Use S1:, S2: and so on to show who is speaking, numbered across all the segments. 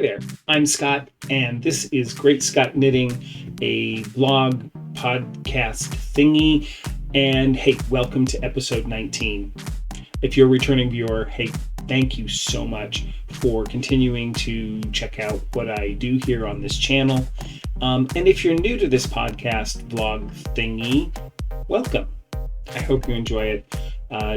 S1: there, I'm Scott, and this is Great Scott Knitting, a blog podcast thingy. And hey, welcome to episode 19. If you're a returning viewer, hey, thank you so much for continuing to check out what I do here on this channel. And if you're new to this podcast blog thingy, welcome. I hope you enjoy it.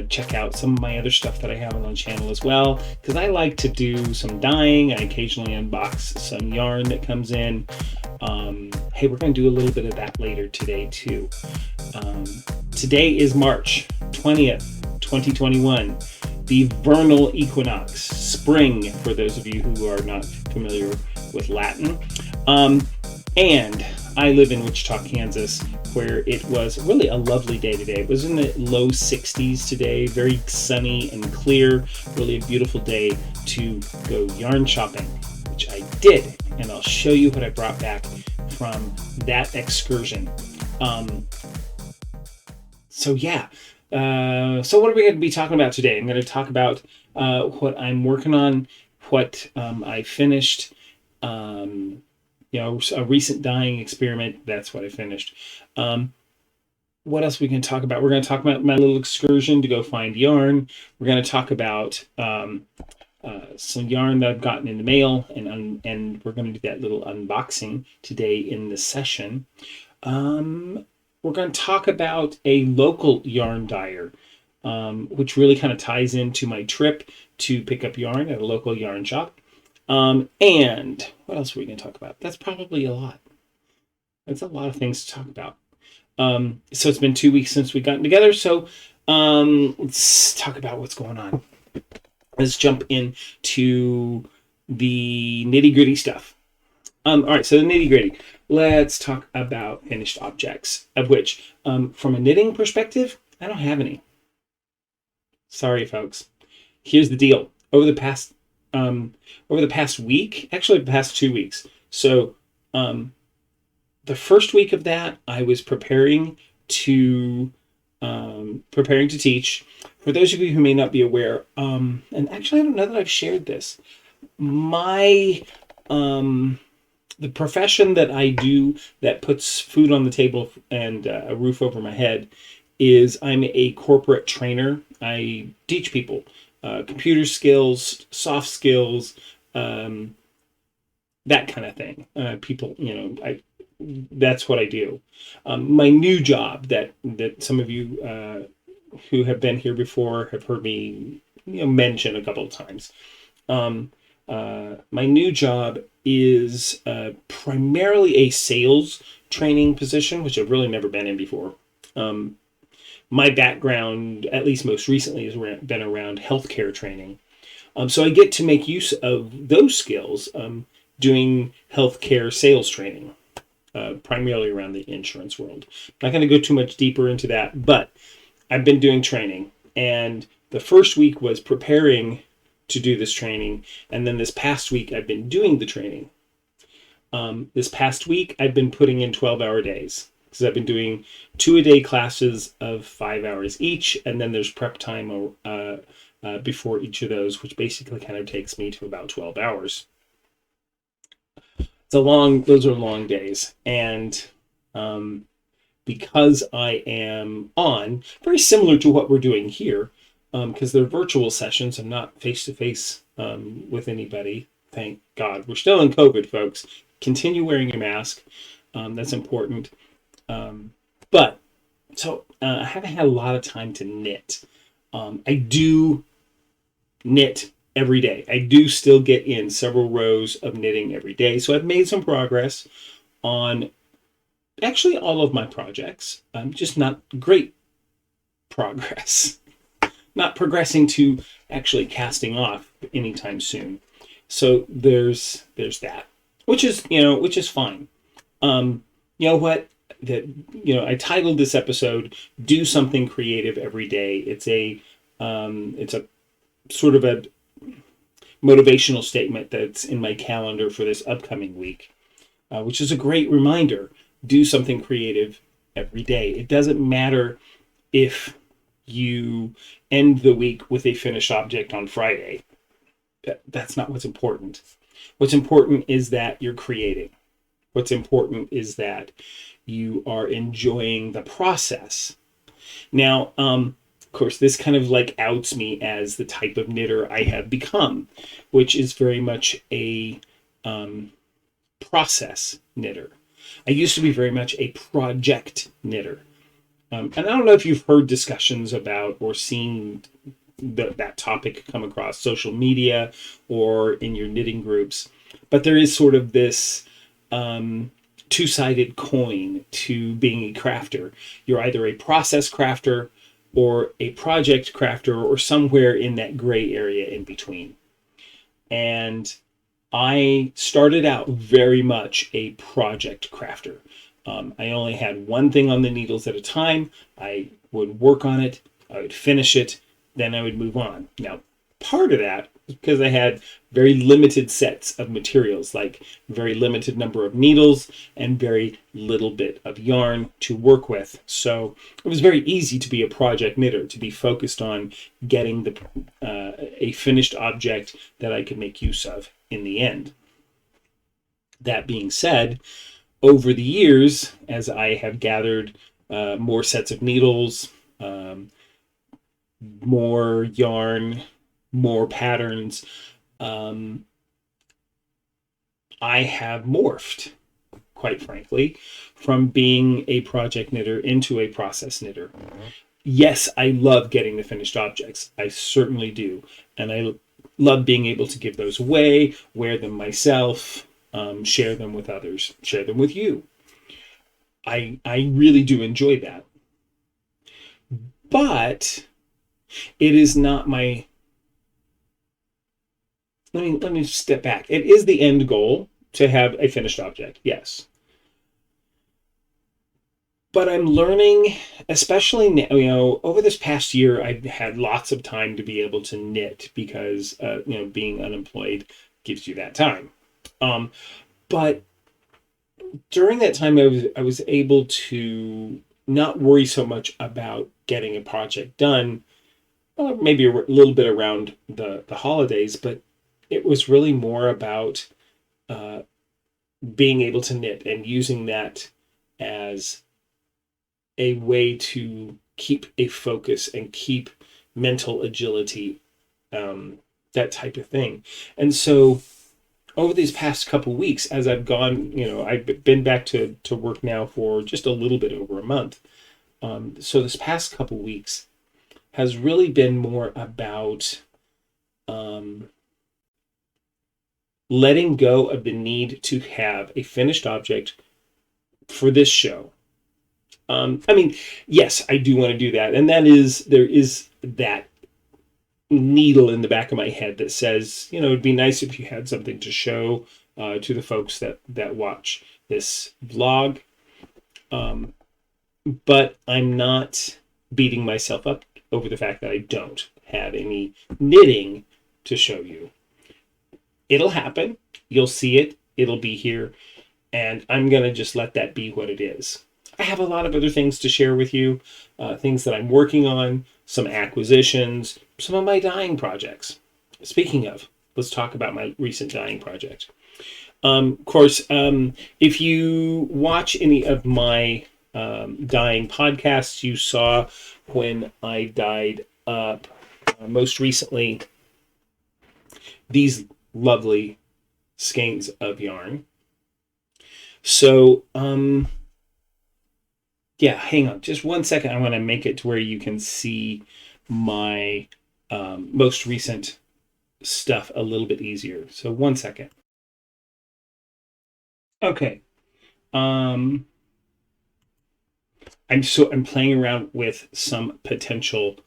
S1: Check out some of my other stuff that I have on the channel as well, because I like to do some dyeing. I occasionally unbox some yarn that comes in. Hey, we're going to do a little bit of that later today too. Today is March 20th, 2021, the vernal equinox, spring, for those of you who are not familiar with Latin. And I live in Wichita, Kansas, where it was really a lovely day today. It was in the low 60s today, very sunny and clear, really a beautiful day to go yarn shopping, which I did. And I'll show you what I brought back from that excursion. So what are we going to be talking about today? I'm going to talk about what I'm working on, what I finished, a recent dyeing experiment. That's what I finished. What else we can talk about? We're going to talk about my little excursion to go find yarn. We're going to talk about some yarn that I've gotten in the mail, and we're going to do that little unboxing today in the session. We're going to talk about a local yarn dyer, which really kind of ties into my trip to pick up yarn at a local yarn shop. And what else are we going to talk about? That's probably a lot. That's a lot of things to talk about. So it's been 2 weeks since we've gotten together. So let's talk about what's going on. Let's jump into the nitty gritty stuff. All right, so the nitty gritty. Let's talk about finished objects, of which, from a knitting perspective, I don't have any. Sorry, folks. Here's the deal. Over the past week, actually the past 2 weeks. So the first week of that, I was preparing to teach. For those of you who may not be aware, and actually I don't know that I've shared this, the profession that I do that puts food on the table and a roof over my head is I'm a corporate trainer. I teach people computer skills, soft skills, that kind of thing. That's what I do. My new job that some of you who have been here before have heard me mention a couple of times. My new job is primarily a sales training position, which I've really never been in before. My background, at least most recently, has been around healthcare training. So I get to make use of those skills doing healthcare sales training, primarily around the insurance world. I'm not going to go too much deeper into that, but I've been doing training. And the first week was preparing to do this training. And then this past week, I've been doing the training. This past week, I've been putting in 12-hour days, because I've been doing 2-a-day classes of 5 hours each, and then there's prep time before each of those, which basically kind of takes me to about 12 hours. Those are long days, and because I am on, very similar to what we're doing here, because they're virtual sessions and not face-to-face with anybody, thank God. We're still in COVID, folks. Continue wearing your mask. That's important. I haven't had a lot of time to knit. I do knit every day. I do still get in several rows of knitting every day. So I've made some progress on actually all of my projects. Just not great progress. Not progressing to actually casting off anytime soon. So there's that, which is fine. You know what? I titled this episode "Do Something Creative Every Day." It's a sort of a motivational statement that's in my calendar for this upcoming week, which is a great reminder. Do something creative every day. It doesn't matter if you end the week with a finished object on Friday. That's not what's important. What's important is that you're creating. What's important is that you are enjoying the process. Now, of course, this kind of like outs me as the type of knitter I have become, which is very much a process knitter. I used to be very much a project knitter. And I don't know if you've heard discussions about or seen that topic come across social media or in your knitting groups, but there is sort of this two-sided coin to being a crafter. You're either a process crafter or a project crafter, or somewhere in that gray area in between. And I started out very much a project crafter. I only had one thing on the needles at a time. I would work on it, I would finish it, then I would move on. Now, part of that was because I had very limited sets of materials, like very limited number of needles and very little bit of yarn to work with. So it was very easy to be a project knitter, to be focused on getting a finished object that I could make use of in the end. That being said, over the years, as I have gathered more sets of needles, more yarn, more patterns, I have morphed, quite frankly, from being a project knitter into a process knitter. Yes, I love getting the finished objects. I certainly do. And I love being able to give those away, wear them myself, share them with others, share them with you. I really do enjoy that. But it is not my... Let me step back. It is the end goal to have a finished object, yes. But I'm learning, especially now, over this past year, I've had lots of time to be able to knit because, being unemployed gives you that time. But during that time, I was able to not worry so much about getting a project done, maybe a little bit around the holidays, but it was really more about being able to knit and using that as a way to keep a focus and keep mental agility, that type of thing. And so over these past couple weeks, as I've gone, I've been back to work now for just a little bit over a month. So this past couple weeks has really been more about letting go of the need to have a finished object for this show. Yes, I do want to do that. And there is that needle in the back of my head that says, it'd be nice if you had something to show to the folks that watch this vlog. But I'm not beating myself up over the fact that I don't have any knitting to show you. It'll happen. You'll see it. It'll be here. And I'm going to just let that be what it is. I have a lot of other things to share with you, things that I'm working on, some acquisitions, some of my dyeing projects. Speaking of, let's talk about my recent dyeing project. Of course, if you watch any of my dyeing podcasts, you saw when I dyed up most recently these lovely skeins of yarn. So, yeah, hang on just 1 second. I want to make it to where you can see my most recent stuff a little bit easier. So 1 second. Okay. I'm playing around with some potential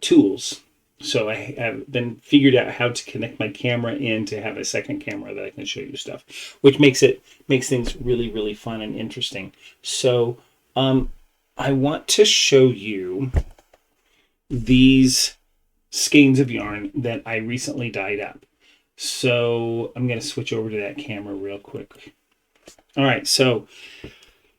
S1: tools. So I have been figured out how to connect my camera in to have a second camera that I can show you stuff, which makes things really, really fun and interesting. So I want to show you these skeins of yarn that I recently dyed up. So I'm going to switch over to that camera real quick. All right, so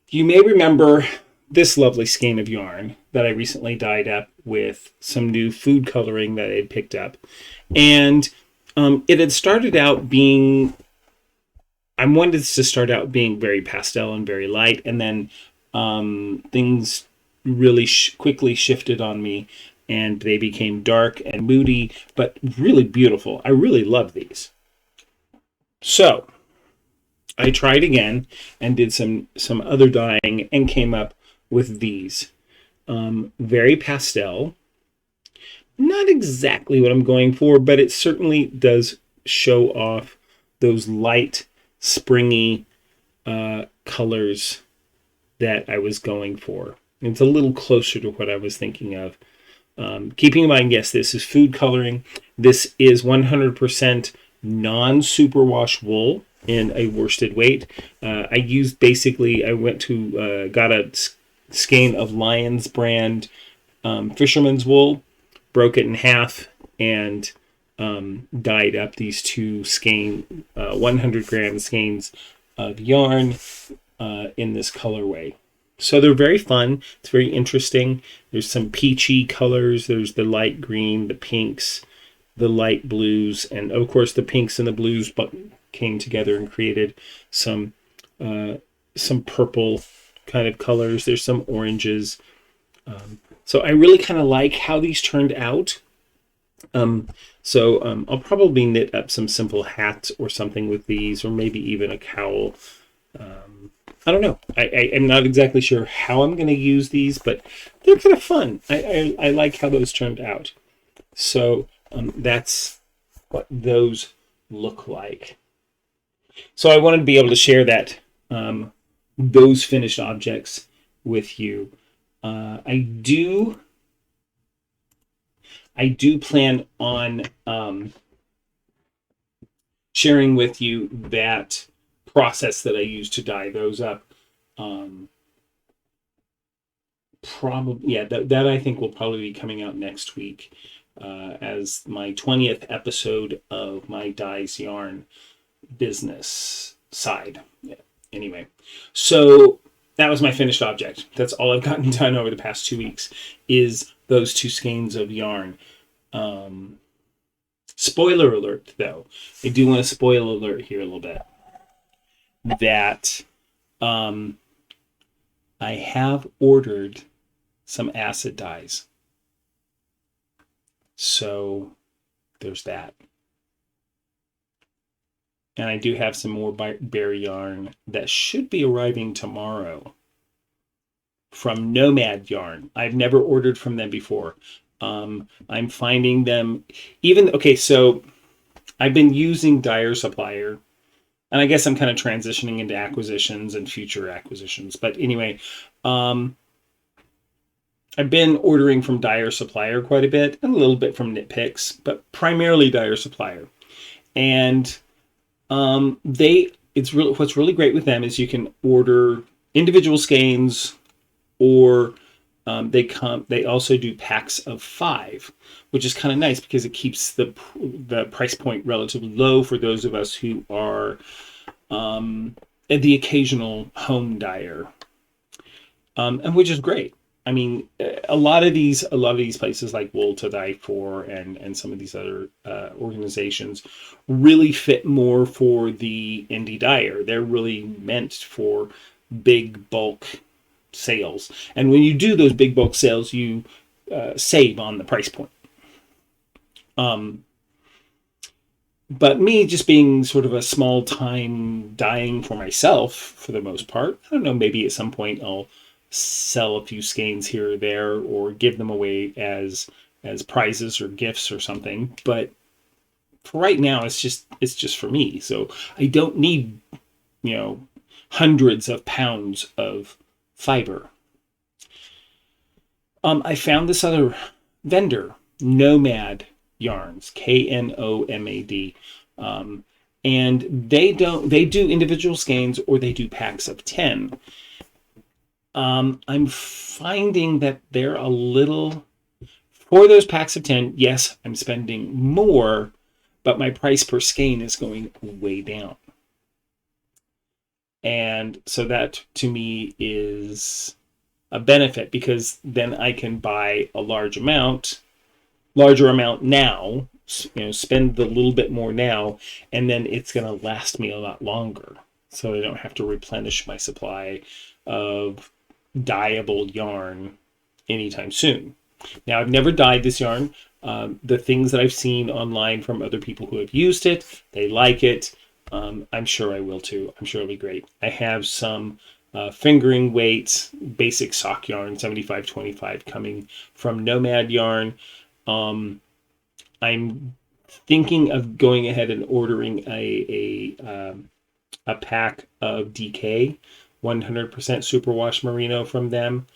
S1: you may remember this lovely skein of yarn that I recently dyed up with some new food coloring that I had picked up. And It had started out being, I wanted to start out being very pastel and very light, and then things really quickly shifted on me, and they became dark and moody, but really beautiful. I really love these. So I tried again and did some other dyeing and came up with these. Very pastel. Not exactly what I'm going for, but it certainly does show off those light, springy colors that I was going for. It's a little closer to what I was thinking of. Keeping in mind, yes, this is food coloring. This is 100% non-superwash wool in a worsted weight. I used basically, I went to, got a skein of Lions brand fisherman's wool, broke it in half, and dyed up these two 100-gram skeins of yarn in this colorway. So they're very fun. It's very interesting. There's some peachy colors. There's the light green, the pinks, the light blues, and of course the pinks and the blues came together and created some purple kind of colors. There's some oranges. So I really kind of like how these turned out. I'll probably knit up some simple hats or something with these, or maybe even a cowl. I don't know. I'm not exactly sure how I'm going to use these, but they're kind of fun. I like how those turned out. So that's what those look like. So I wanted to be able to share that those finished objects with you. I do plan on sharing with you that process that I use to dye those up. Probably, yeah, that I think will probably be coming out next week as my 20th episode of my dyes yarn business side. Yeah. Anyway, so that was my finished object. That's all I've gotten done over the past 2 weeks is those two skeins of yarn. Spoiler alert, though. I do want to spoil alert here a little bit. That I have ordered some acid dyes. So there's that. And I do have some more bear yarn that should be arriving tomorrow from Nomad Yarn. I've never ordered from them before. I'm finding them so I've been using Dyer Supplier, and I guess I'm kind of transitioning into acquisitions and future acquisitions. But anyway, I've been ordering from Dyer Supplier quite a bit, and a little bit from Knit Picks, but primarily Dyer Supplier. And what's really great with them is you can order individual skeins, or they also do packs of 5, which is kind of nice because it keeps the price point relatively low for those of us who are the occasional home dyer, and which is great. I mean, a lot of these places like Wool to Dye For and some of these other organizations really fit more for the indie dyer. They're really meant for big bulk sales, and when you do those big bulk sales, you save on the price point. But me just being sort of a small time dyeing for myself for the most part, I don't know, maybe at some point I'll sell a few skeins here or there, or give them away as prizes or gifts or something. But for right now, it's just for me. So I don't need, hundreds of pounds of fiber. I found this other vendor, Nomad Yarns, Knomad, and they do individual skeins, or they do packs of 10. I'm finding that they're a little, for those packs of 10, yes, I'm spending more, but my price per skein is going way down. And so that to me is a benefit, because then I can buy a larger amount now, spend the little bit more now, and then it's going to last me a lot longer. So I don't have to replenish my supply of dyeable yarn anytime soon. Now, I've never dyed this yarn. The things that I've seen online from other people who have used it, they like it. I'm sure I will too. I'm sure it'll be great. I have some fingering weight basic sock yarn, 75-25, coming from Nomad Yarn. I'm thinking of going ahead and ordering a pack of DK 100% superwash merino from them,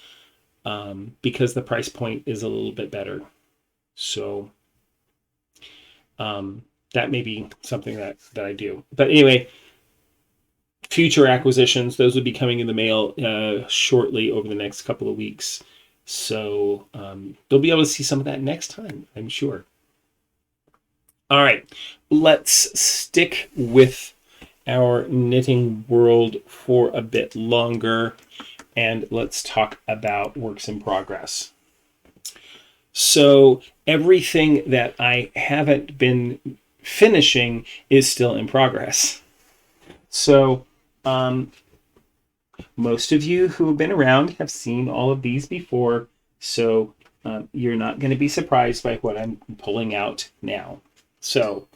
S1: because the price point is a little bit better. So that may be something that I do. But anyway, future acquisitions, those will be coming in the mail shortly over the next couple of weeks. So they'll be able to see some of that next time, I'm sure. All right, let's stick with our knitting world for a bit longer, and let's talk about works in progress. So everything that I haven't been finishing is still in progress. So most of you who have been around have seen all of these before, so you're not going to be surprised by what I'm pulling out now. So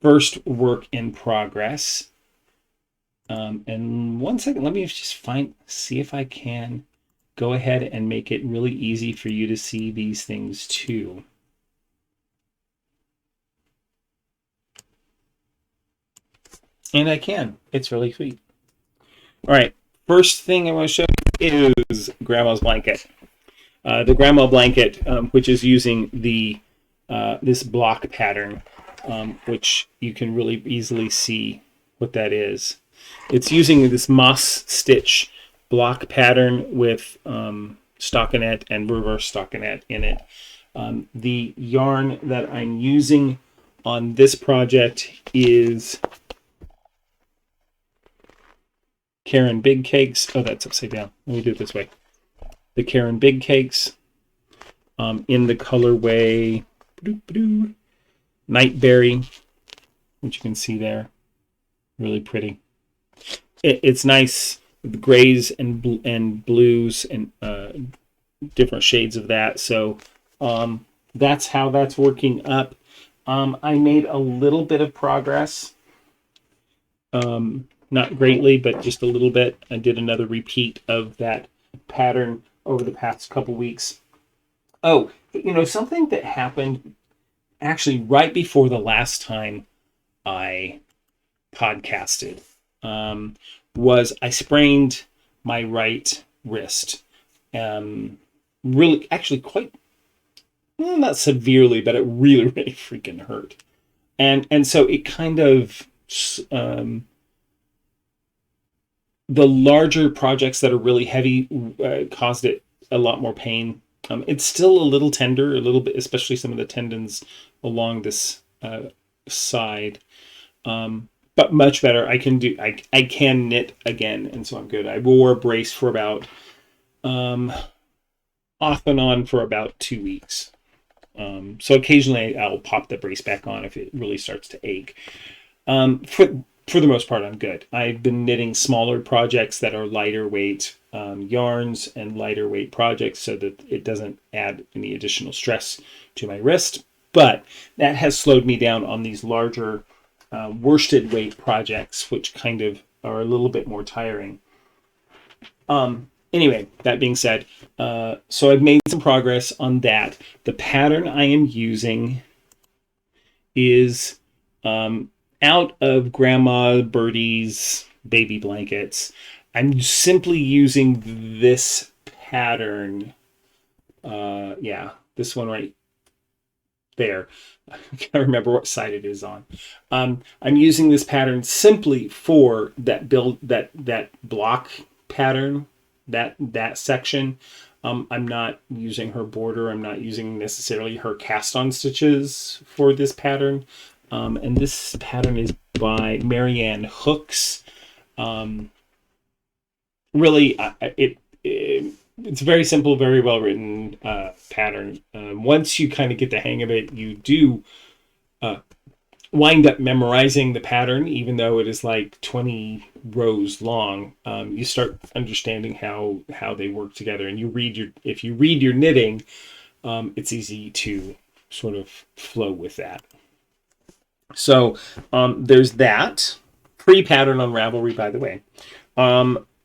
S1: first work in progress. And 1 second, let me just see if I can go ahead and make it really easy for you to see these things too. And I can. It's really sweet. All right. First thing I want to show you is Grandma's blanket. The Grandma blanket, which is using the this block pattern, which you can really easily see what that is. It's using this moss stitch block pattern with stockinette and reverse stockinette in it. The yarn that I'm using on this project is Caron Big Cakes. Oh, that's upside down. Let me do it this way. The Caron Big Cakes in the colorway Nightberry, which you can see there. Really pretty. It's nice with grays and blues and different shades of that. So that's how that's working up. I made a little bit of progress. Not greatly, but just a little bit. I did another repeat of that pattern over the past couple weeks. Oh, something that happened actually right before the last time I podcasted was I sprained my right wrist. Really, actually quite, well, not severely, but it really, really freaking hurt. And so it kind of, the larger projects that are really heavy caused it a lot more pain. It's still a little tender, a little bit, especially some of the tendons along this side. But much better. I can knit again, and so I'm good. I wore a brace for about off and on for about 2 weeks. So occasionally I'll pop the brace back on if it really starts to ache. For the most part, I'm good. I've been knitting smaller projects that are lighter weight yarns and lighter weight projects so that it doesn't add any additional stress to my wrist. But that has slowed me down on these larger worsted weight projects, which kind of are a little bit more tiring. Anyway, that being said, so I've made some progress on that. The pattern I am using is out of Grandma Birdie's baby blankets. I'm simply using this pattern. This one right there. I can't remember what side it is on. I'm using this pattern simply for that block pattern, that section. I'm not using her border. I'm not using necessarily her cast on stitches for this pattern. And this pattern is by Marianne Hooks. Really, it's a very simple, very well written pattern. Once you kind of get the hang of it, you do wind up memorizing the pattern, even though it is like 20 rows long. You start understanding how they work together, and if you read your knitting, it's easy to sort of flow with that. So there's that. Free pattern on Ravelry, by the way.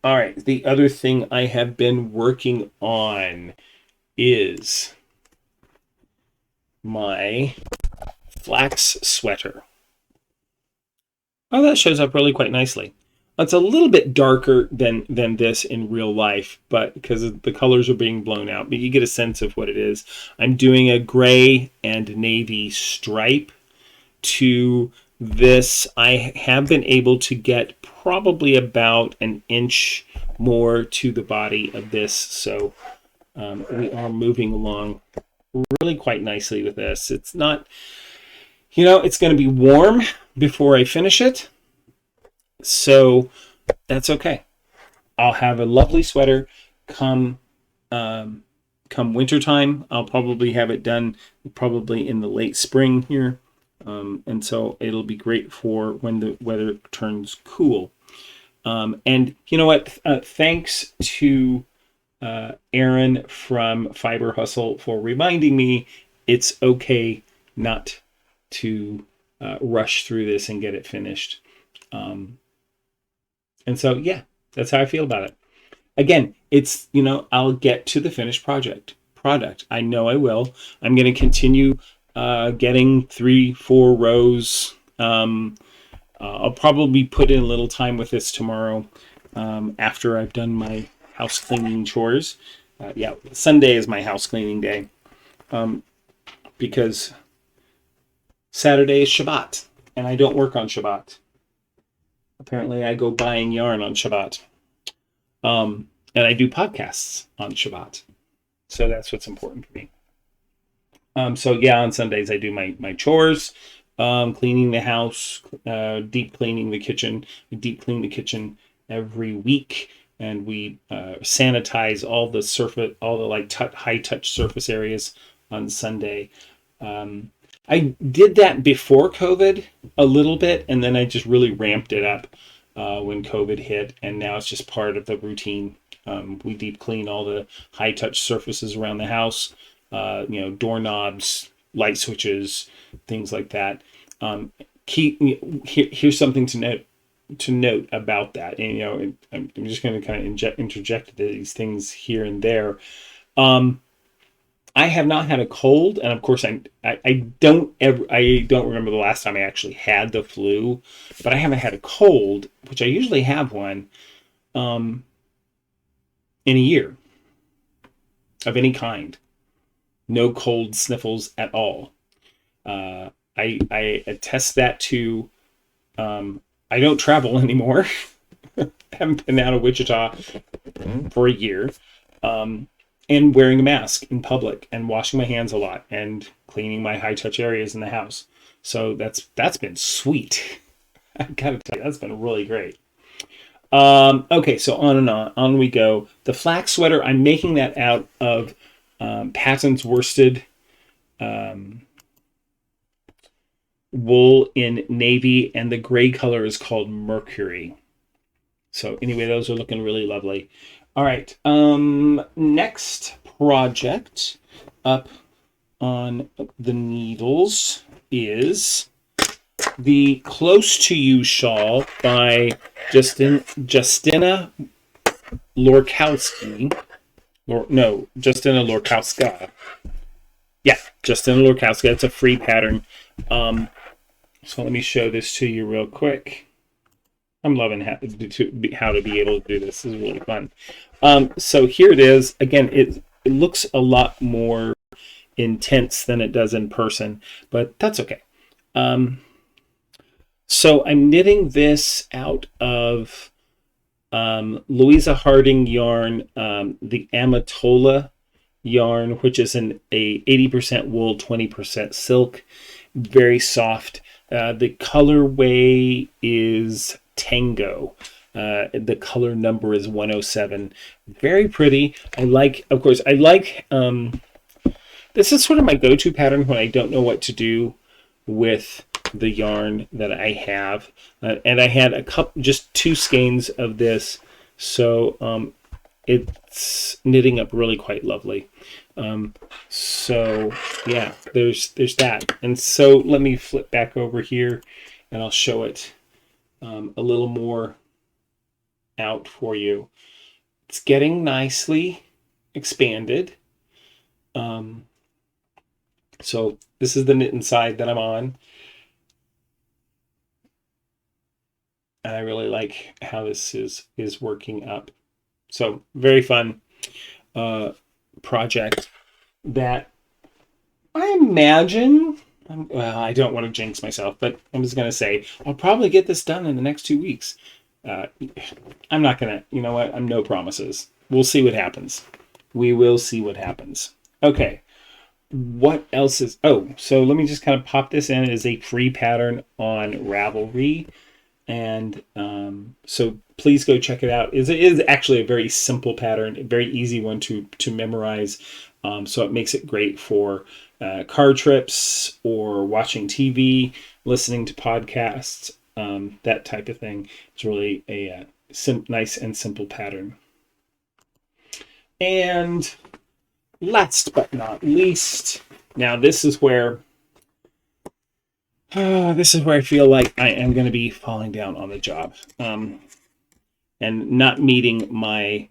S1: All right, the other thing I have been working on is my flax sweater. Oh, that shows up really quite nicely. It's a little bit darker than this in real life, but because the colors are being blown out, but you get a sense of what it is. I'm doing a gray and navy stripe to this. I have been able to get probably about an inch more to the body of this, so we are moving along really quite nicely with this. It's not, it's going to be warm before I finish it, so that's okay. I'll have a lovely sweater come wintertime. I'll probably have it done probably in the late spring here. And so it'll be great for when the weather turns cool. And you know what? Thanks to Aaron from Fiber Hustle for reminding me it's okay not to rush through this and get it finished. And so, yeah, that's how I feel about it. Again, it's, I'll get to the finished product. I know I will. I'm going to continue getting 3-4 rows. I'll probably put in a little time with this tomorrow after I've done my house cleaning chores. Sunday is my house cleaning day because Saturday is Shabbat and I don't work on Shabbat. Apparently I go buying yarn on Shabbat. And I do podcasts on Shabbat. So that's what's important for me. So yeah, on Sundays I do my chores, cleaning the house, deep cleaning the kitchen. We deep clean the kitchen every week, and we sanitize all the high touch surface areas on Sunday. I did that before COVID a little bit, and then I just really ramped it up when COVID hit, and now it's just part of the routine. We deep clean all the high touch surfaces around the house. Doorknobs, light switches, things like that. Here's something to note about that. And, I'm just going to kind of interject these things here and there. I have not had a cold, and of course I don't remember the last time I actually had the flu, but I haven't had a cold, which I usually have one, in a year of any kind. No cold sniffles at all. I attest that to I don't travel anymore. I haven't been out of Wichita for a year. And wearing a mask in public and washing my hands a lot and cleaning my high touch areas in the house. So that's been sweet. I gotta tell you, that's been really great. Okay, so on and on we go. The flax sweater, I'm making that out of Patton's worsted wool in navy, and the gray color is called Mercury. So anyway, those are looking really lovely. All right, next project up on the needles is the Close to You shawl by Justina Lorkowski. Justina Lorkowska. Yeah, Justina Lorkowska. It's a free pattern. So let me show this to you real quick. I'm loving how to be able to do this. This is really fun. So here it is. Again, it looks a lot more intense than it does in person, but that's okay. So I'm knitting this out of Louisa Harding yarn, the Amatola yarn, which is a 80% wool, 20% silk, very soft. The colorway is Tango. The color number is 107. Very pretty. I like, of course, I like, this is sort of my go-to pattern when I don't know what to do with the yarn that I have. And I had a couple, just 2 skeins of this. So it's knitting up really quite lovely. So yeah, there's that. And so let me flip back over here and I'll show it a little more out for you. It's getting nicely expanded. So this is the knit side that I'm on. And I really like how this is working up. So very fun project that I imagine, well, I don't want to jinx myself, but I'm just going to say I'll probably get this done in the next 2 weeks. I'm not going to, you know what? I'm no promises. We'll see what happens. We will see what happens. Okay. What else is, so let me just kind of pop this in as a free pattern on Ravelry. And so please go check it out. It is actually a very simple pattern, a very easy one to memorize. So it makes it great for car trips or watching TV, listening to podcasts, that type of thing. It's really a nice and simple pattern. And last but not least, now this is where I feel like I am going to be falling down on the job and not meeting my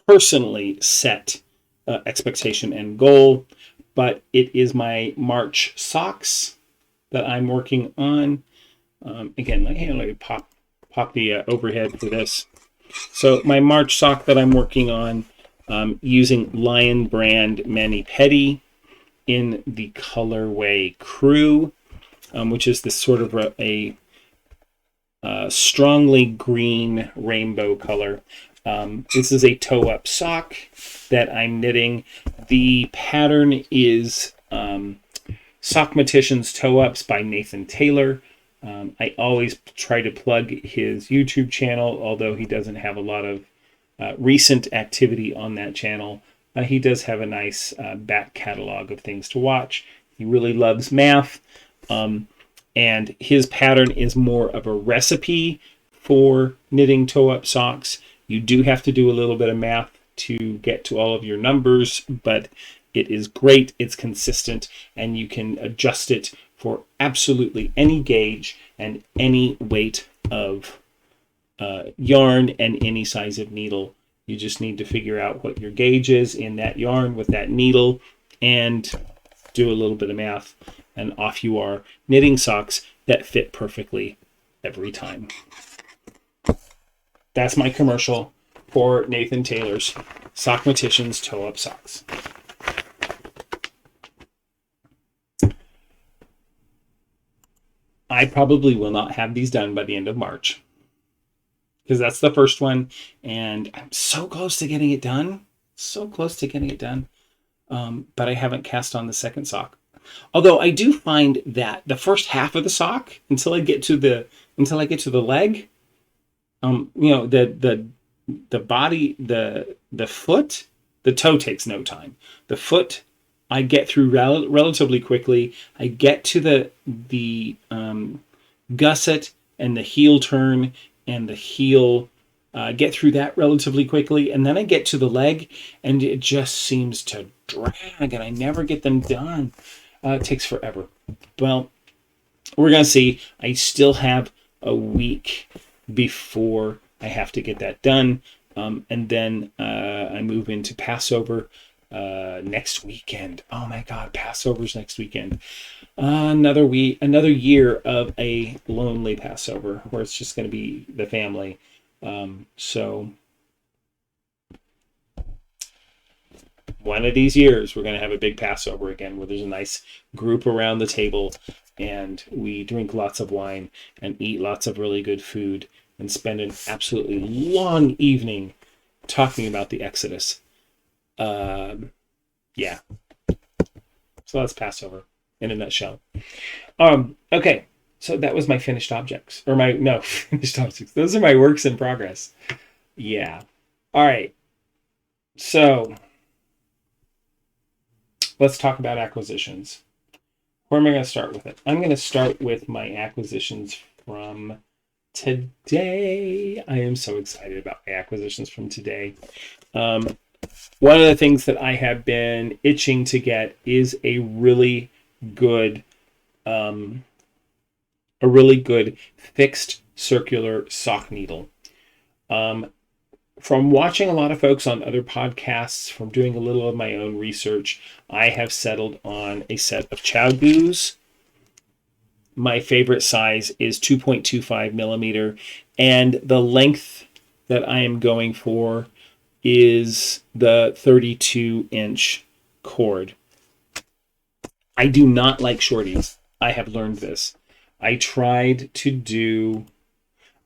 S1: personally set expectation and goal, but it is my March socks that I'm working on. Again, let me pop the overhead for this. So my March sock that I'm working on using Lion brand mani-pedi in the colorway Crew, which is this sort of a strongly green rainbow color. This is a toe-up sock that I'm knitting. The pattern is Sockmaticians Toe-Ups by Nathan Taylor. I always try to plug his YouTube channel, although he doesn't have a lot of recent activity on that channel. He does have a nice back catalog of things to watch. He really loves math. And his pattern is more of a recipe for knitting toe-up socks. You do have to do a little bit of math to get to all of your numbers, but it is great, it's consistent, and you can adjust it for absolutely any gauge and any weight of yarn and any size of needle. You just need to figure out what your gauge is in that yarn with that needle and do a little bit of math, and off you are, knitting socks that fit perfectly every time. That's my commercial for Nathan Taylor's Sockmaticians Toe-Up Socks. I probably will not have these done by the end of March, because that's the first one, and I'm so close to getting it done. But I haven't cast on the second sock. Although I do find that the first half of the sock, until I get to the leg, the body, the foot, the toe takes no time. The foot I get through relatively quickly. I get to the gusset and the heel turn and the heel, get through that relatively quickly, and then I get to the leg, and it just seems to drag, and I never get them done. It takes forever. Well, we're gonna see. I still have a week before I have to get that done, and then I move into Passover next weekend. Oh my God, Passover's next weekend. Another year of a lonely Passover where it's just going to be the family. So one of these years we're going to have a big Passover again, where there's a nice group around the table and we drink lots of wine and eat lots of really good food and spend an absolutely long evening talking about the Exodus. So that's Passover in a nutshell. Okay, So that was my finished objects, or my, no, finished objects. Those are my works in progress. Yeah. All right. So let's talk about acquisitions. Where am I going to start with it? I'm going to start with my acquisitions from today. I am so excited about my acquisitions from today. One of the things that I have been itching to get is a really good fixed circular sock needle. From watching a lot of folks on other podcasts, from doing a little of my own research, I have settled on a set of ChiaoGus. My favorite size is 2.25 millimeter, and the length that I am going for is the 32-inch cord. I do not like shorties. I have learned this. I tried to do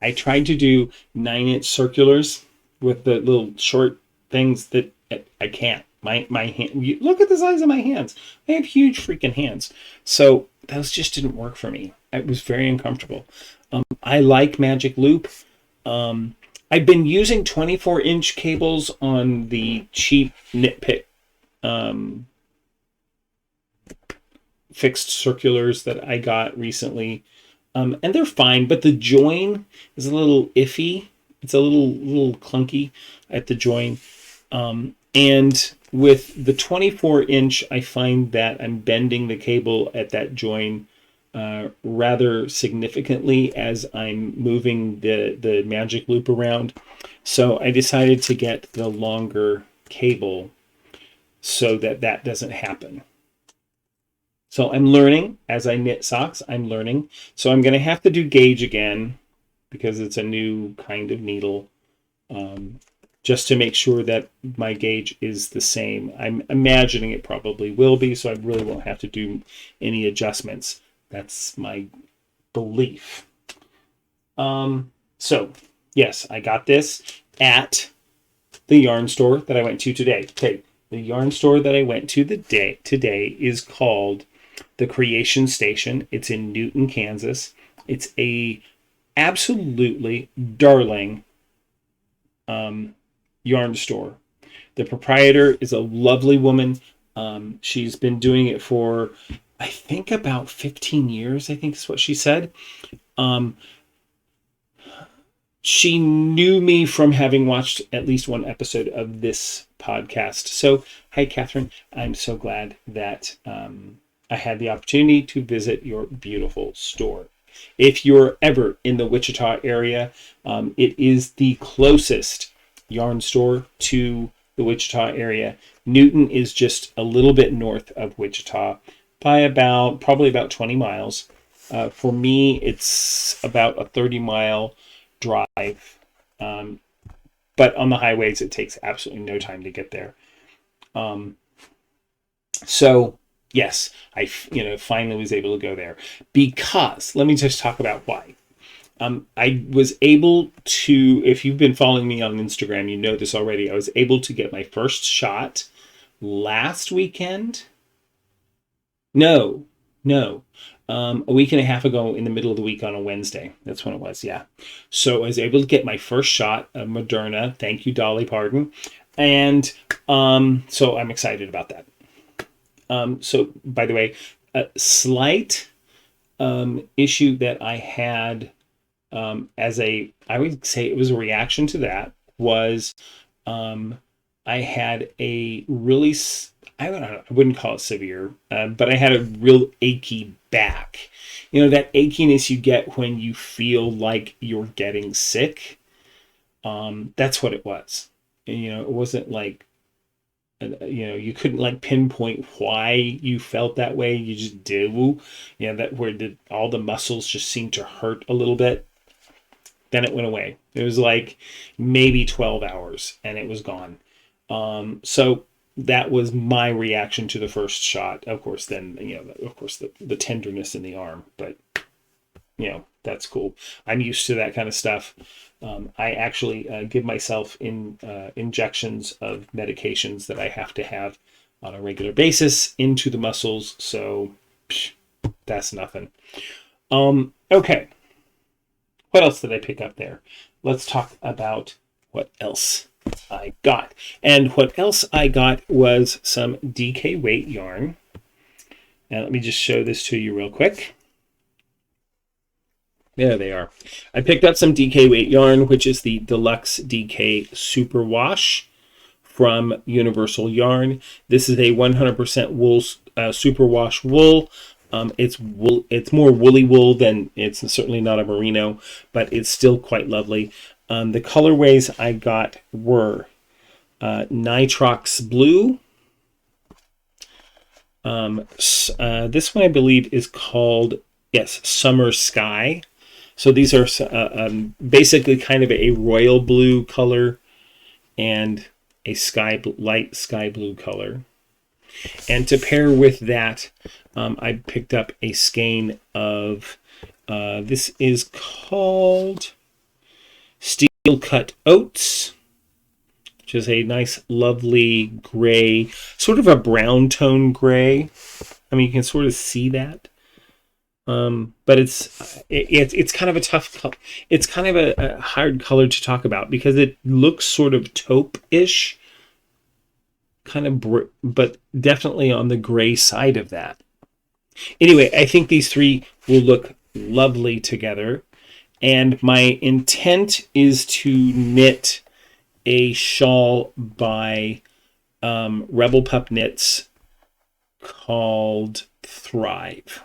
S1: 9-inch circulars with the little short things that I can't. My hand. Look at the size of my hands. I have huge freaking hands. So those just didn't work for me. It was very uncomfortable. I like Magic Loop. I've been using 24-inch cables on the cheap Nitpick fixed circulars that I got recently. And they're fine, but the join is a little iffy. It's a little clunky at the join. And with the 24-inch, I find that I'm bending the cable at that join rather significantly as I'm moving the Magic Loop around. So I decided to get the longer cable so that doesn't happen. So I'm learning as I knit socks. I'm learning. So I'm going to have to do gauge again because it's a new kind of needle, just to make sure that my gauge is the same. I'm imagining it probably will be, so I really won't have to do any adjustments. That's my belief. So yes, I got this at the yarn store that I went to today. Okay, the yarn store that I went to today is called the Creation Station. It's in Newton, Kansas. It's a absolutely darling yarn store. The proprietor is a lovely woman. She's been doing it for, I think, about 15 years, I think is what she said. She knew me from having watched at least one episode of this podcast. So, hi, Catherine. I'm so glad that I had the opportunity to visit your beautiful store. If you're ever in the Wichita area, it is the closest yarn store to the Wichita area. Newton is just a little bit north of Wichita by probably about 20 miles. For me, it's about a 30-mile drive. But on the highways, it takes absolutely no time to get there. So yes, I finally was able to go there because, let me just talk about why. I was able to, if you've been following me on Instagram, you know this already. I was able to get my first shot last weekend. No. A week and a half ago in the middle of the week on a Wednesday. That's when it was, yeah. So I was able to get my first shot of Moderna. Thank you, Dolly Parton. And so I'm excited about that. So, by the way, a slight issue that I had I would say it was a reaction to that, was I had a really, I wouldn't call it severe, but I had a real achy back. That achiness you get when you feel like you're getting sick. That's what it was. And, it wasn't like, you couldn't pinpoint why you felt that way. You just do. That where all the muscles just seemed to hurt a little bit. Then it went away. It was like maybe 12 hours and it was gone. So that was my reaction to the first shot. Of course, then, the tenderness in the arm, but that's cool. I'm used to that kind of stuff. I actually give myself injections of medications that I have to have on a regular basis into the muscles. So that's nothing. Okay. What else did I pick up there? Let's talk about what else I got. And what else I got was some DK weight yarn. And let me just show this to you real quick. There they are. I picked up some DK weight yarn, which is the Deluxe DK Superwash from Universal Yarn. This is a 100% wool superwash wool. It's wool. It's more woolly wool than, it's certainly not a merino, but it's still quite lovely. The colorways I got were Nitrox Blue. This one I believe is called, yes, Summer Sky. So these are basically kind of a royal blue color and a light sky blue color. And to pair with that, I picked up a skein of, this is called Steel Cut Oats, which is a nice, lovely gray, sort of a brown tone gray. I mean, you can sort of see that. But it's kind of a tough color. It's kind of a hard color to talk about because it looks sort of taupe-ish, kind of, but definitely on the gray side of that. Anyway, I think these three will look lovely together, and my intent is to knit a shawl by Rebel Pup Knits called Thrive,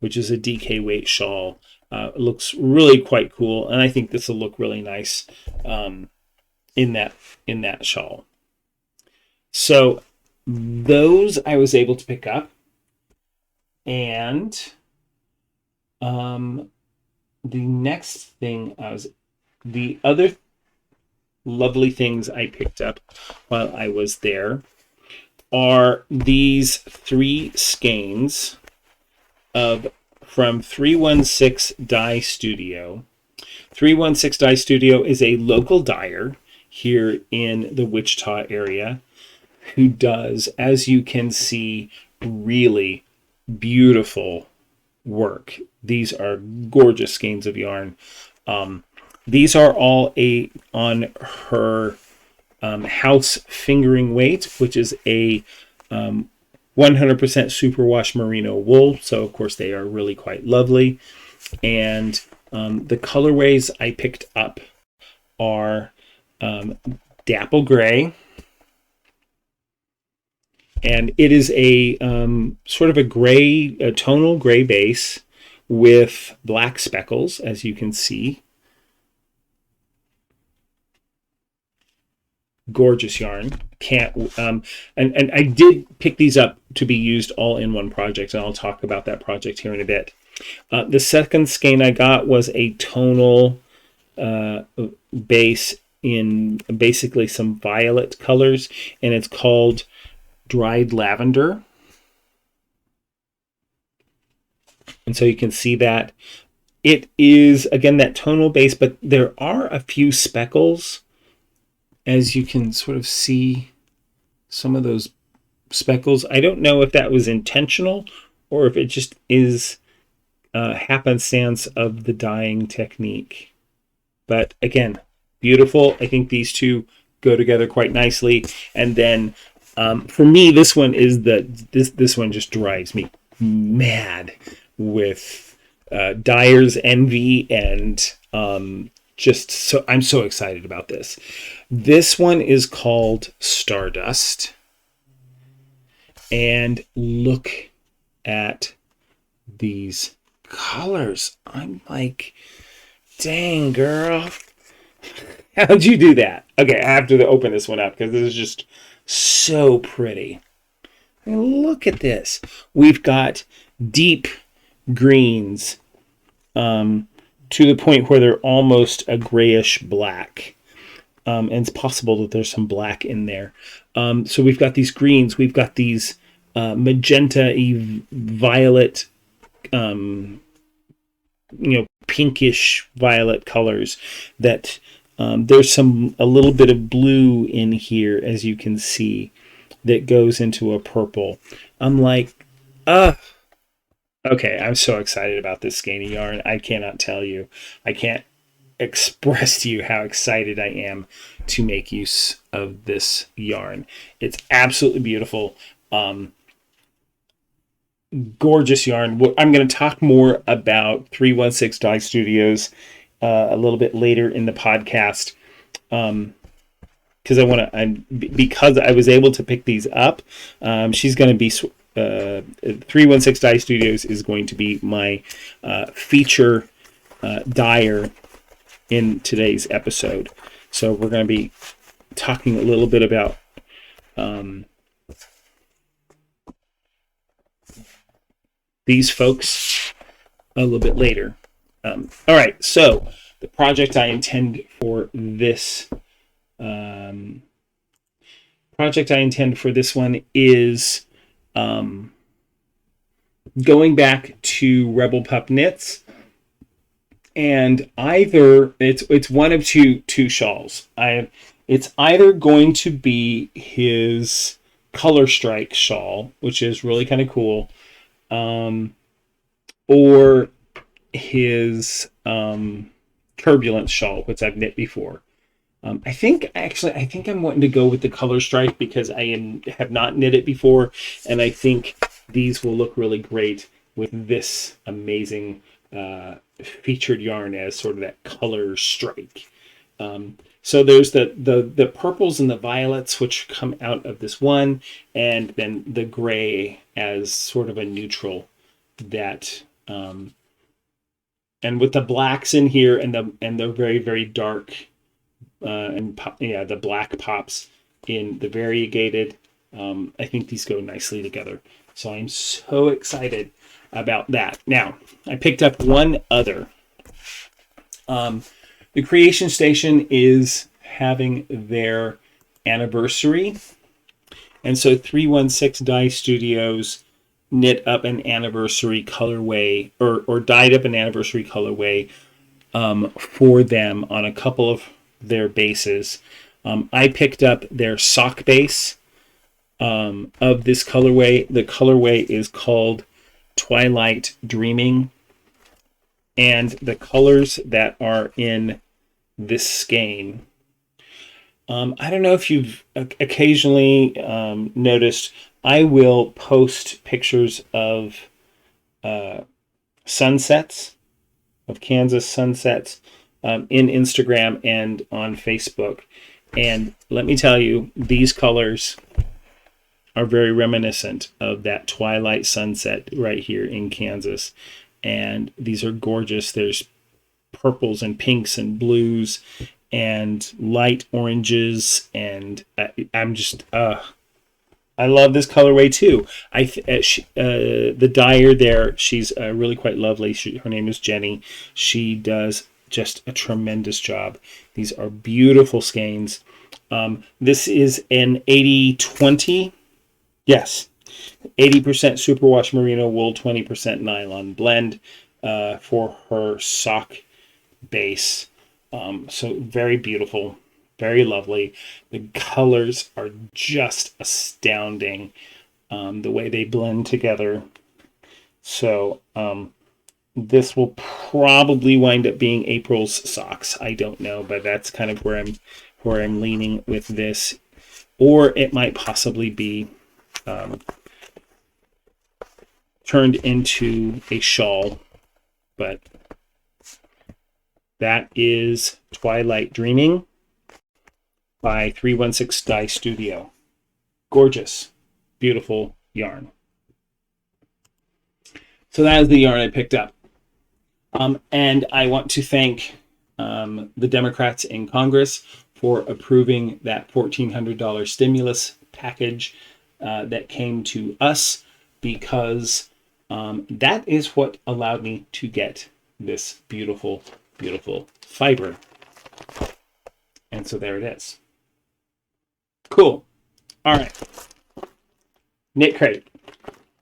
S1: which is a DK weight shawl. It looks really quite cool, and I think this will look really nice in that shawl. So those I was able to pick up, and the next thing the other lovely things I picked up while I was there are these 3 skeins from 316 Dye Studio. 316 Dye Studio is a local dyer here in the Wichita area who does, as you can see, really beautiful work. These are gorgeous skeins of yarn. These are all on her house fingering weight, which is a 100% superwash merino wool. So of course they are really quite lovely. And the colorways I picked up are dapple gray, and it is a sort of a tonal gray base with black speckles, as you can see. Gorgeous yarn. And I did pick these up to be used all in one project, and I'll talk about that project here in a bit. The second skein I got was a tonal base in basically some violet colors, and it's called Dried Lavender. And so you can see that it is, again, that tonal base, but there are a few speckles, as you can sort of see some of those speckles. I don't know if that was intentional or if it just is happenstance of the dyeing technique. But again, beautiful. I think these two go together quite nicely. And then for me, this one is this one just drives me mad with dyer's envy, and just so I'm so excited about this. This one is called Stardust, and look at these colors. I'm like, dang, girl, how'd you do that? Okay, I have to open this one up because this is just so pretty. I mean, look at this. We've got deep greens to the point where they're almost a grayish black. And it's possible that there's some black in there. So we've got these greens. We've got these magenta-y violet, pinkish violet colors that there's a little bit of blue in here, as you can see, that goes into a purple. I'm like, Okay, I'm so excited about this skeiny yarn. I cannot tell you. I can't express to you how excited I am to make use of this yarn. It's absolutely beautiful. Um, Gorgeous yarn. I'm going to talk more about 316 Dye Studios a little bit later in the podcast. Because because I was able to pick these up. She's going to be 316 Dye Studios is going to be my feature dyer in today's episode. So we're going to be talking a little bit about these folks a little bit later. All right, so the project I intend for this one is going back to Rebel Pup Knits, and either it's one of two shawls. It's either going to be his Color Strike shawl, which is really kind of cool, or his Turbulence shawl, which I've knit before. I think I'm wanting to go with the Color Strike because I have not knit it before, and I think these will look really great with this amazing featured yarn as sort of that Color Strike. So there's the purples and the violets which come out of this one, and then the gray as sort of a neutral that and with the blacks in here and the very, very dark the black pops in the variegated. I think these go nicely together. So I'm so excited about that. Now, I picked up one other. The Creation Station is having their anniversary. And so 316 Dye Studios knit up an anniversary colorway or dyed up an anniversary colorway for them on a couple of their bases. I picked up their sock base of this colorway. The colorway is called Twilight Dreaming, and the colors that are in this skein. I don't know if you've occasionally noticed, I will post pictures of sunsets, of Kansas sunsets, in Instagram and on Facebook. And let me tell you, these colors are very reminiscent of that twilight sunset right here in Kansas. And these are gorgeous. There's purples and pinks and blues and light oranges. And I love this colorway too. The dyer there, she's really quite lovely. Her name is Jenny. She does just a tremendous job. These are beautiful skeins. This is an 80-20. Yes, 80% superwash merino wool, 20% nylon blend for her sock base. So very beautiful, very lovely. The colors are just astounding, the way they blend together. So this will probably wind up being April's socks. I don't know, but that's kind of where I'm leaning with this. Or it might possibly be turned into a shawl, but that is Twilight Dreaming by 316 Dye Studio. Gorgeous, beautiful yarn. So that is the yarn I picked up. And I want to thank the Democrats in Congress for approving that $1,400 stimulus package that came to us, because that is what allowed me to get this beautiful, beautiful fiber. And so there it is. Cool. All right. Knit Crate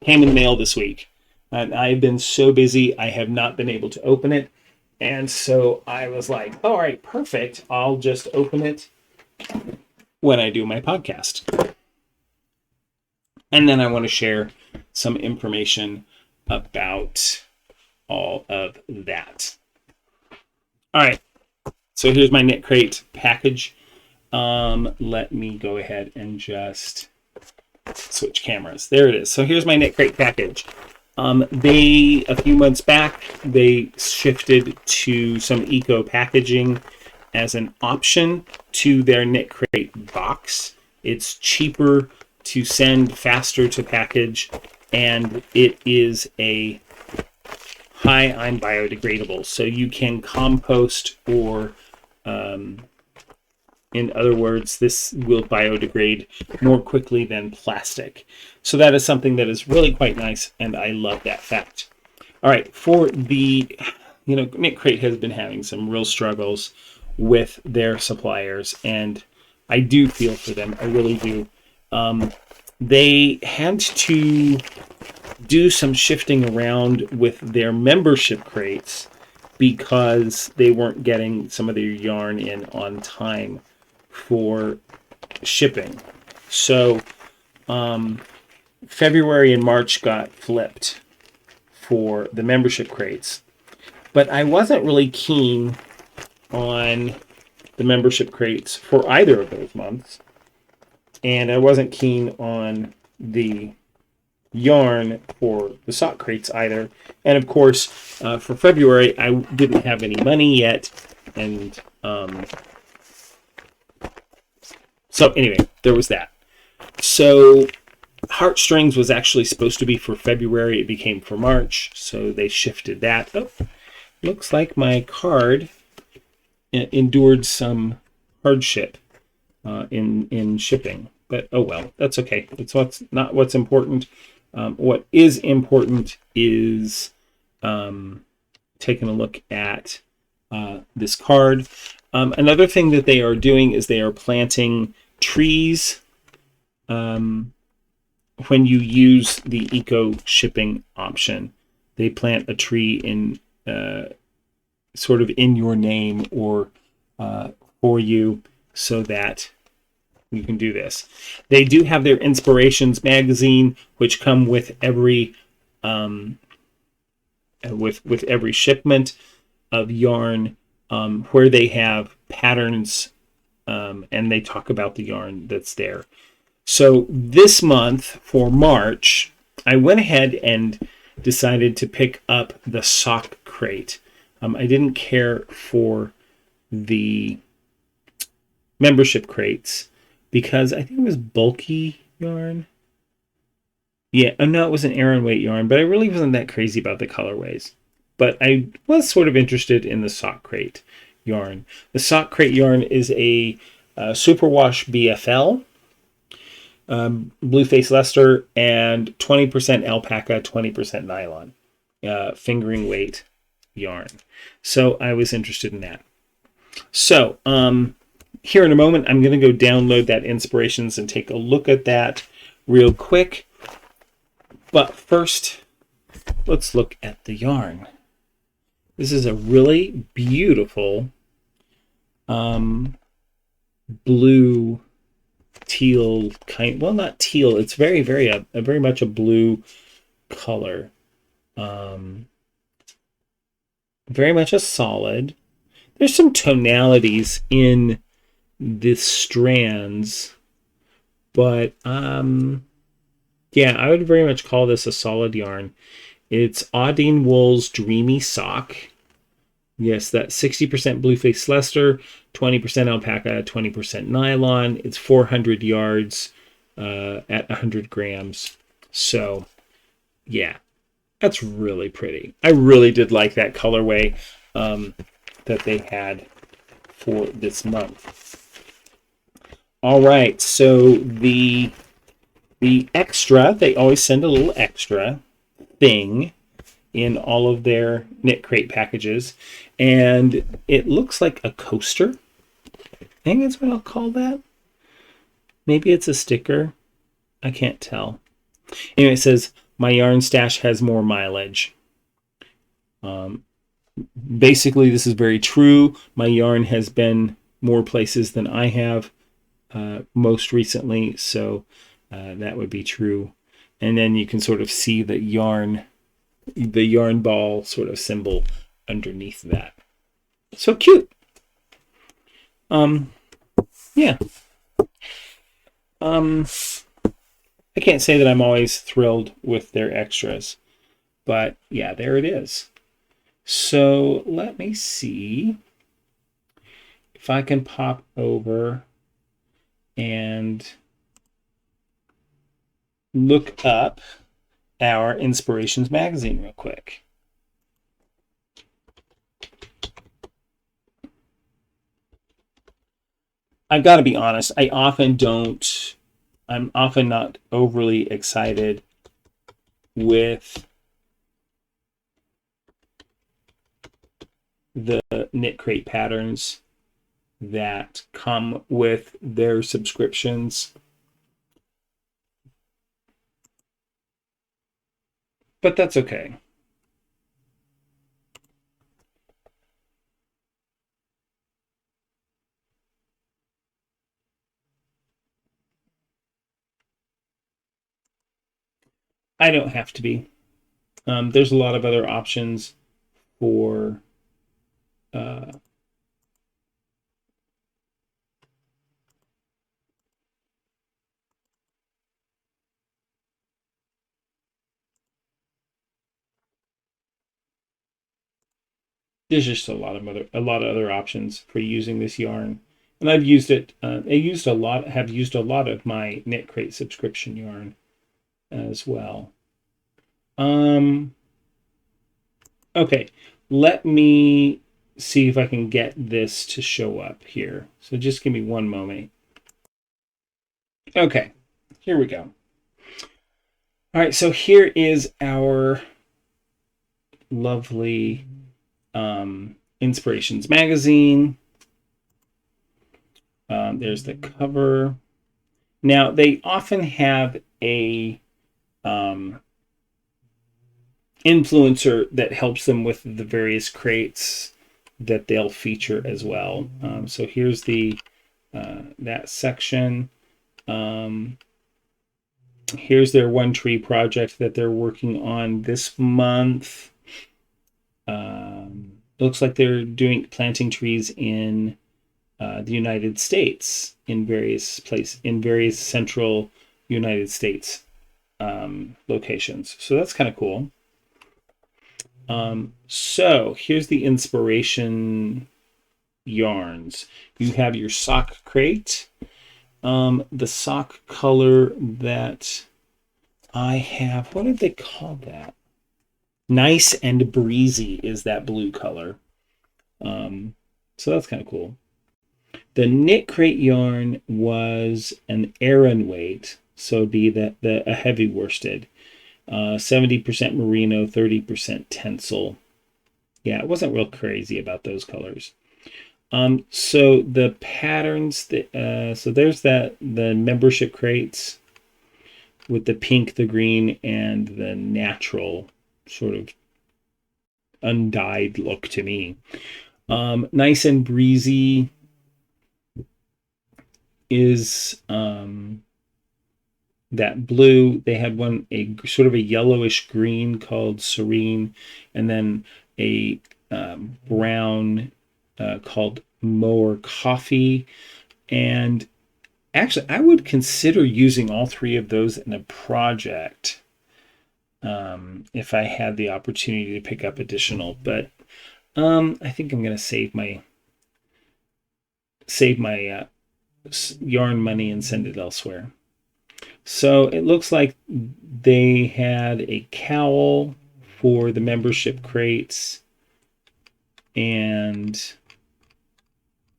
S1: came in the mail this week. And I've been so busy, I have not been able to open it. And so I was like, all right, perfect. I'll just open it when I do my podcast. And then I want to share some information about all of that. All right, so here's my Knit Crate package. Let me go ahead and just switch cameras. There it is. So here's my Knit Crate package. A few months back, they shifted to some eco packaging as an option to their Knit Crate box. It's cheaper to send, faster to package, and it is a high on biodegradable. So you can compost, or in other words, this will biodegrade more quickly than plastic. So that is something that is really quite nice, and I love that fact. All right, for the, Knit Crate has been having some real struggles with their suppliers, and I do feel for them. I really do. They had to do some shifting around with their membership crates because they weren't getting some of their yarn in on time for shipping. So February and March got flipped for the membership crates, but I wasn't really keen on the membership crates for either of those months, and I wasn't keen on the yarn for the sock crates either. And of course, for February, I didn't have any money yet, and so anyway, there was that. So Heartstrings was actually supposed to be for February. It became for March, so they shifted that. Oh, looks like my card endured some hardship in shipping, but oh well, that's okay. It's not what's important. What is important is taking a look at this card. Another thing that they are doing is they are planting trees when you use the eco shipping option. They plant a tree in sort of in your name or for you, so that you can do this. They do have their Inspirations magazine, which come with every with every shipment of yarn, where they have patterns, and they talk about the yarn that's there. So this month, for March, I went ahead and decided to pick up the sock crate. I didn't care for the membership crates because I think it was bulky yarn. Yeah, no, it was an Aran weight yarn, but I really wasn't that crazy about the colorways. But I was sort of interested in the sock crate yarn. The sock crate yarn is a Superwash BFL, Blueface Leicester, and 20% alpaca, 20% nylon, fingering weight yarn. So I was interested in that. So here in a moment, I'm going to go download that Inspirations and take a look at that real quick. But first, let's look at the yarn. This is a really beautiful blue teal kind. Well, not teal. It's very, very much a blue color. Very much a solid. There's some tonalities in the strands, but yeah, I would very much call this a solid yarn. It's Audine Wool's Dreamy Sock. Yes, that's 60% Blueface Leicester, 20% alpaca, 20% nylon. It's 400 yards at 100 grams. So, yeah, that's really pretty. I really did like that colorway that they had for this month. All right, so the extra, they always send a little extra thing in all of their Knit Crate packages, and it looks like a coaster. I think that's what I'll call that. Maybe it's a sticker. I can't tell. Anyway, it says, "My yarn stash has more mileage." Basically, this is very true. My yarn has been more places than I have most recently, so that would be true. And then you can sort of see the yarn the yarn ball sort of symbol underneath that. So cute. Yeah. I can't say that I'm always thrilled with their extras, but yeah, there it is. So let me see if I can pop over and look up our Inspirations magazine real quick. I've got to be honest, I'm often not overly excited with the Knit Crate patterns that come with their subscriptions. But that's okay. I don't have to be. There's a lot of other options for there's just a lot of other options for using this yarn, and I've used it. Have used a lot of my Knit Crate subscription yarn as well. Okay, let me see if I can get this to show up here. So just give me one moment. Okay, here we go. All right, so here is our lovely Inspirations magazine. There's the cover. Now, they often have a influencer that helps them with the various crates that they'll feature as well. So here's the that section. Here's their One Tree project that they're working on this month. Looks like they're planting trees in the United States in various central United States locations. So that's kind of cool. So here's the inspiration yarns. You have your sock crate. The sock color that I have, what did they call that? Nice and Breezy is that blue color. So that's kind of cool. The Knit Crate yarn was an Aran weight, so it'd be a heavy worsted. 70% merino, 30% tencel. Yeah, it wasn't real crazy about those colors. So the patterns, so there's the membership crates with the pink, the green, and the natural sort of undyed look to me. Nice and Breezy is that blue. They had a sort of a yellowish green called Serene, and then a brown called Mower Coffee. And actually, I would consider using all three of those in a project if I had the opportunity to pick up additional. But I think I'm going to save my yarn money and send it elsewhere. So it looks like they had a cowl for the membership crates, and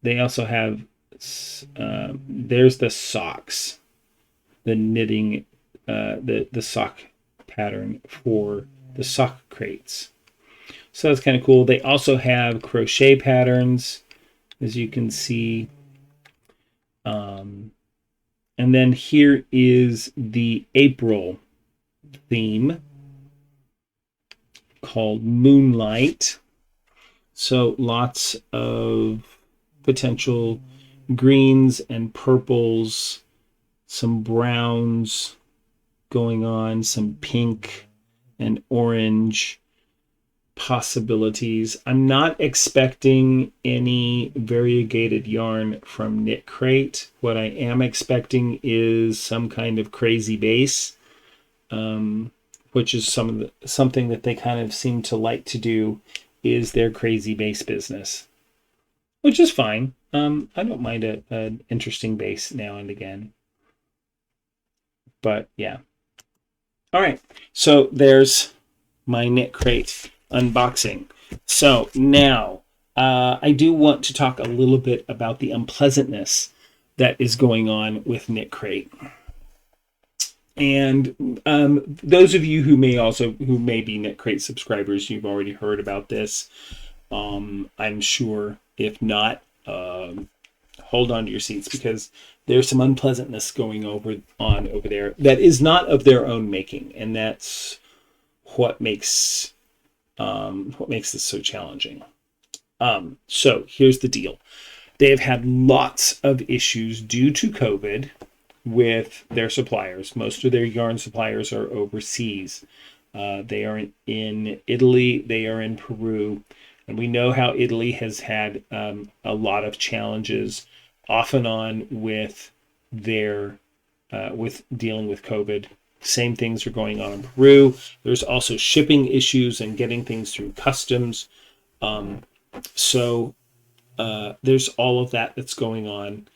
S1: they also have there's the socks, the knitting, the sock pattern for the sock crates. So that's kind of cool. They also have crochet patterns, as you can see. And then here is the April theme called Moonlight. So lots of potential greens and purples, some browns going on, some pink, and orange possibilities. I'm not expecting any variegated yarn from Knit Crate. What I am expecting is some kind of crazy base, which is something that they kind of seem to like to do, is their crazy base business, which is fine. I don't mind an interesting base now and again. But yeah. All right. So there's my Knit Crate unboxing. So now I do want to talk a little bit about the unpleasantness that is going on with Knit Crate. And those of you who may be Knit Crate subscribers, you've already heard about this. I'm sure. If not, hold on to your seats, because there's some unpleasantness going over there that is not of their own making, and that's what makes this so challenging. So here's the deal. They have had lots of issues due to COVID with their suppliers. Most of their yarn suppliers are overseas. They are in Italy, they are in Peru, and we know how Italy has had a lot of challenges off and on with their with dealing with COVID. Same things are going on in Peru. There's also shipping issues and getting things through customs. So there's all of that that's going on.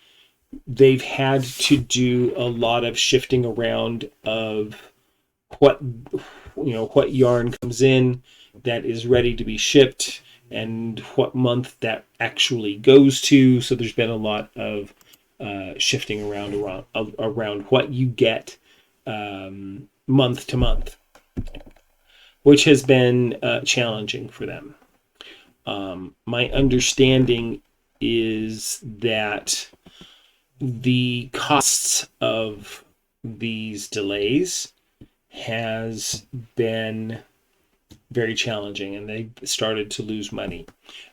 S1: They've had to do a lot of shifting around of what yarn comes in that is ready to be shipped and what month that actually goes to. So there's been a lot of shifting around what you get month to month, which has been challenging for them. My understanding is that the costs of these delays has been very challenging, and they started to lose money.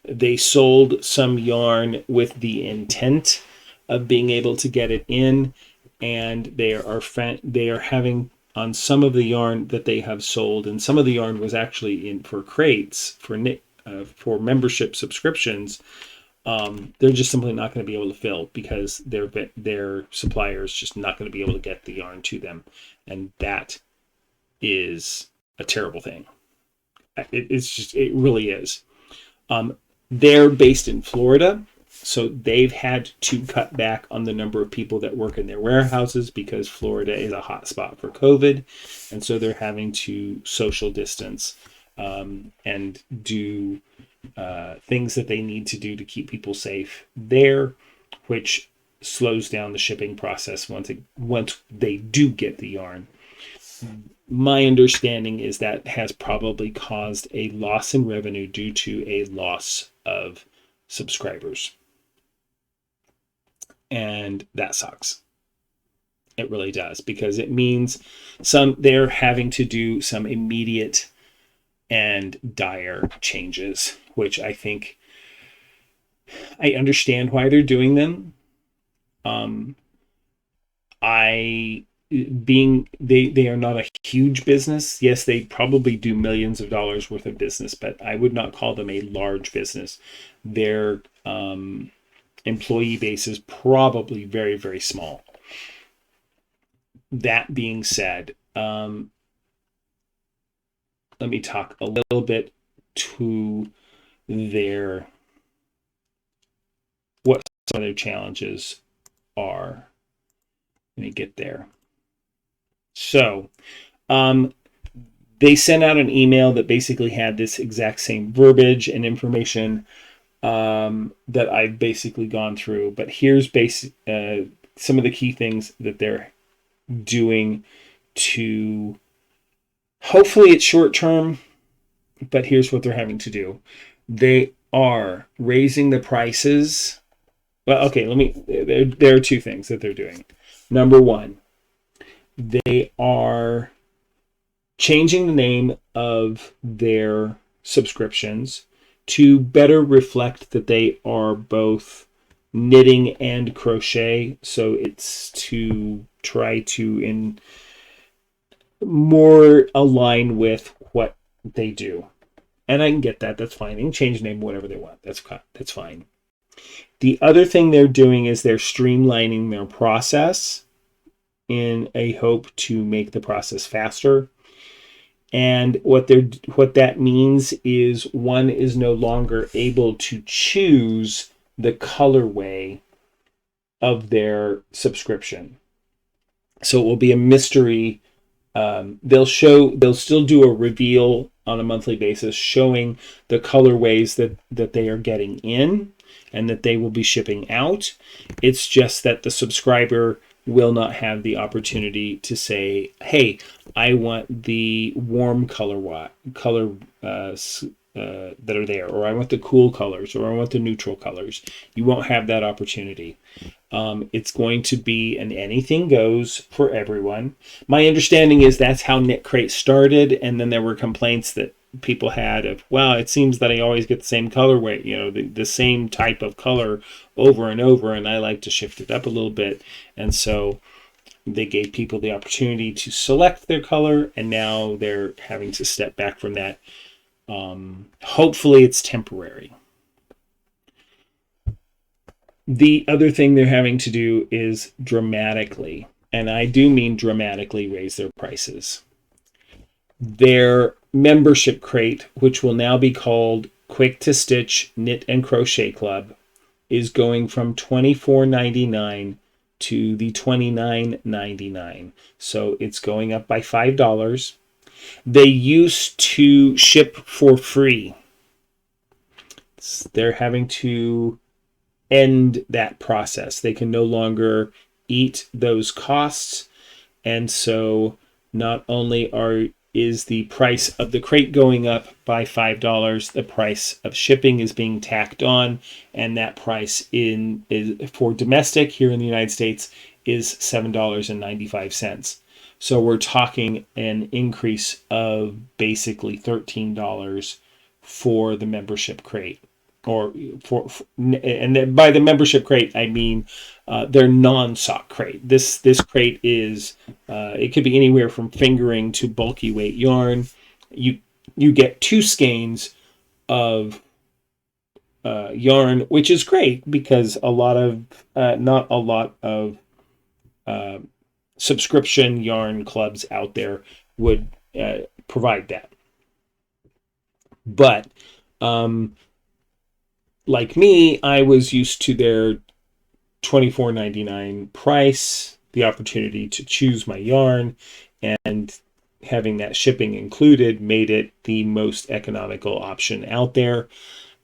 S1: They sold some yarn with the intent of being able to get it in, and they are having, on some of the yarn that they have sold, and some of the yarn was actually in for crates for membership subscriptions. They're just simply not going to be able to fill because their supplier is just not going to be able to get the yarn to them, and that is a terrible thing. It really is. They're based in Florida, so they've had to cut back on the number of people that work in their warehouses because Florida is a hot spot for COVID, and so they're having to social distance and do things that they need to do to keep people safe there, which slows down the shipping process once they do get the yarn. My understanding is that has probably caused a loss in revenue due to a loss of subscribers. And that sucks. It really does, because it means they're having to do some immediate and dire changes, which I think I understand why they're doing them. They are not a huge business. Yes, they probably do millions of dollars worth of business, but I would not call them a large business. Their employee base is probably very, very small. That being said, let me talk a little bit to what some of their challenges are. Let me get there. So, they sent out an email that basically had this exact same verbiage and information that I've basically gone through. But here's some of the key things that they're doing to, hopefully it's short term, but here's what they're having to do. They are raising the prices. Well, okay, there are two things that they're doing. Number one, they are changing the name of their subscriptions to better reflect that they are both knitting and crochet. So it's to try to more align with what they do. And I can get that. That's fine. They can change the name whatever they want. That's fine. The other thing they're doing is they're streamlining their process in a hope to make the process faster. And what that means is one is no longer able to choose the colorway of their subscription. So it will be a mystery. They'll still do a reveal on a monthly basis showing the colorways that they are getting in and that they will be shipping out. It's just that the subscriber will not have the opportunity to say, hey, I want the warm color that are there, or I want the cool colors, or I want the neutral colors. You won't have that opportunity. It's going to be an anything goes for everyone. My understanding is that's how Knit Crate started, and then there were complaints that people had of, well, it seems that I always get the same colorway, the same type of color over and over, and I like to shift it up a little bit. And so they gave people the opportunity to select their color, and now they're having to step back from that. Hopefully it's temporary. The other thing they're having to do is dramatically, and I do mean dramatically, raise their prices. Their membership crate, which will now be called Quick to Stitch Knit and Crochet Club, is going from $24.99 to the $29.99. So it's going up by $5. They used to ship for free. They're having to end that process. They can no longer eat those costs. And so not only is the price of the crate going up by $5, the price of shipping is being tacked on, and that price is for domestic here in the United States is $7.95. So we're talking an increase of basically $13 for the membership crate. And by the membership crate, I mean their non-sock crate. This crate is it could be anywhere from fingering to bulky weight yarn. You get 2 skeins of yarn, which is great because not a lot of subscription yarn clubs out there would provide that. But like me, I was used to their $24.99 price, the opportunity to choose my yarn, and having that shipping included made it the most economical option out there.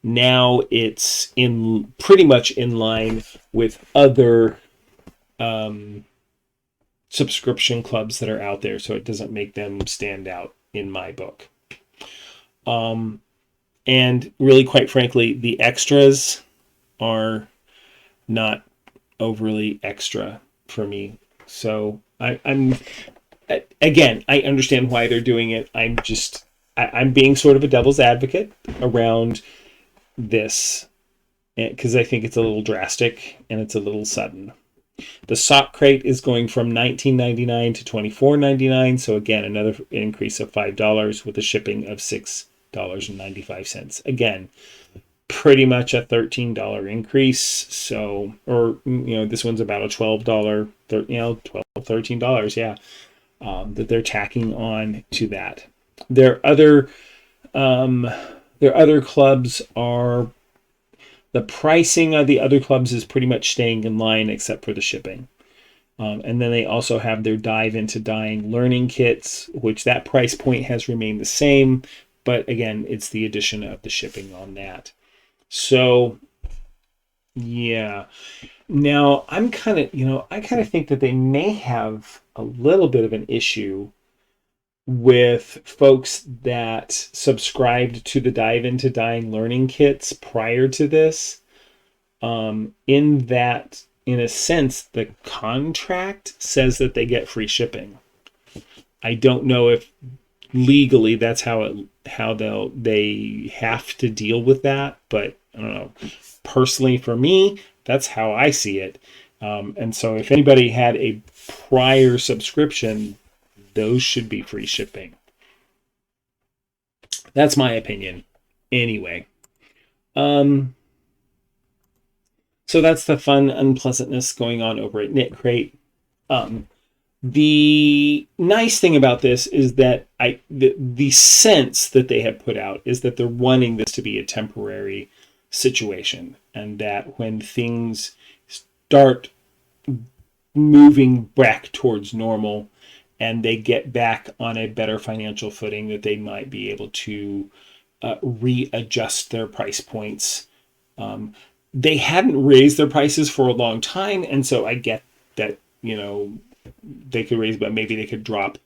S1: Now it's pretty much in line with other subscription clubs that are out there, so it doesn't make them stand out in my book. And really, quite frankly, the extras are not overly extra for me. So I'm again, I understand why they're doing it. I'm being sort of a devil's advocate around this because I think it's a little drastic and it's a little sudden. The sock crate is going from $19.99 to $24.99. So again, another increase of $5 with a shipping of $6.95. Again, pretty much a $13 increase. So, or this one's about a $12, $13, yeah, that they're tacking on to that. Their other clubs are, the pricing of the other clubs is pretty much staying in line except for the shipping. And then they also have their Dive into Dyeing learning kits, which that price point has remained the same. But again, it's the addition of the shipping on that. So, yeah. Now, I kind of think that they may have a little bit of an issue with folks that subscribed to the Dive into Dyeing learning kits prior to this. In that, in a sense, the contract says that they get free shipping. I don't know if legally that's how they have to deal with that, but I don't know. Personally, for me, that's how I see it. And so if anybody had a prior subscription, those should be free shipping. That's my opinion. Anyway. So that's the fun unpleasantness going on over at Knit Crate. The nice thing about this is that the sense that they have put out is that they're wanting this to be a temporary situation, and that when things start moving back towards normal and they get back on a better financial footing, that they might be able to readjust their price points. They hadn't raised their prices for a long time, and so I get that, they could raise, but maybe they could drop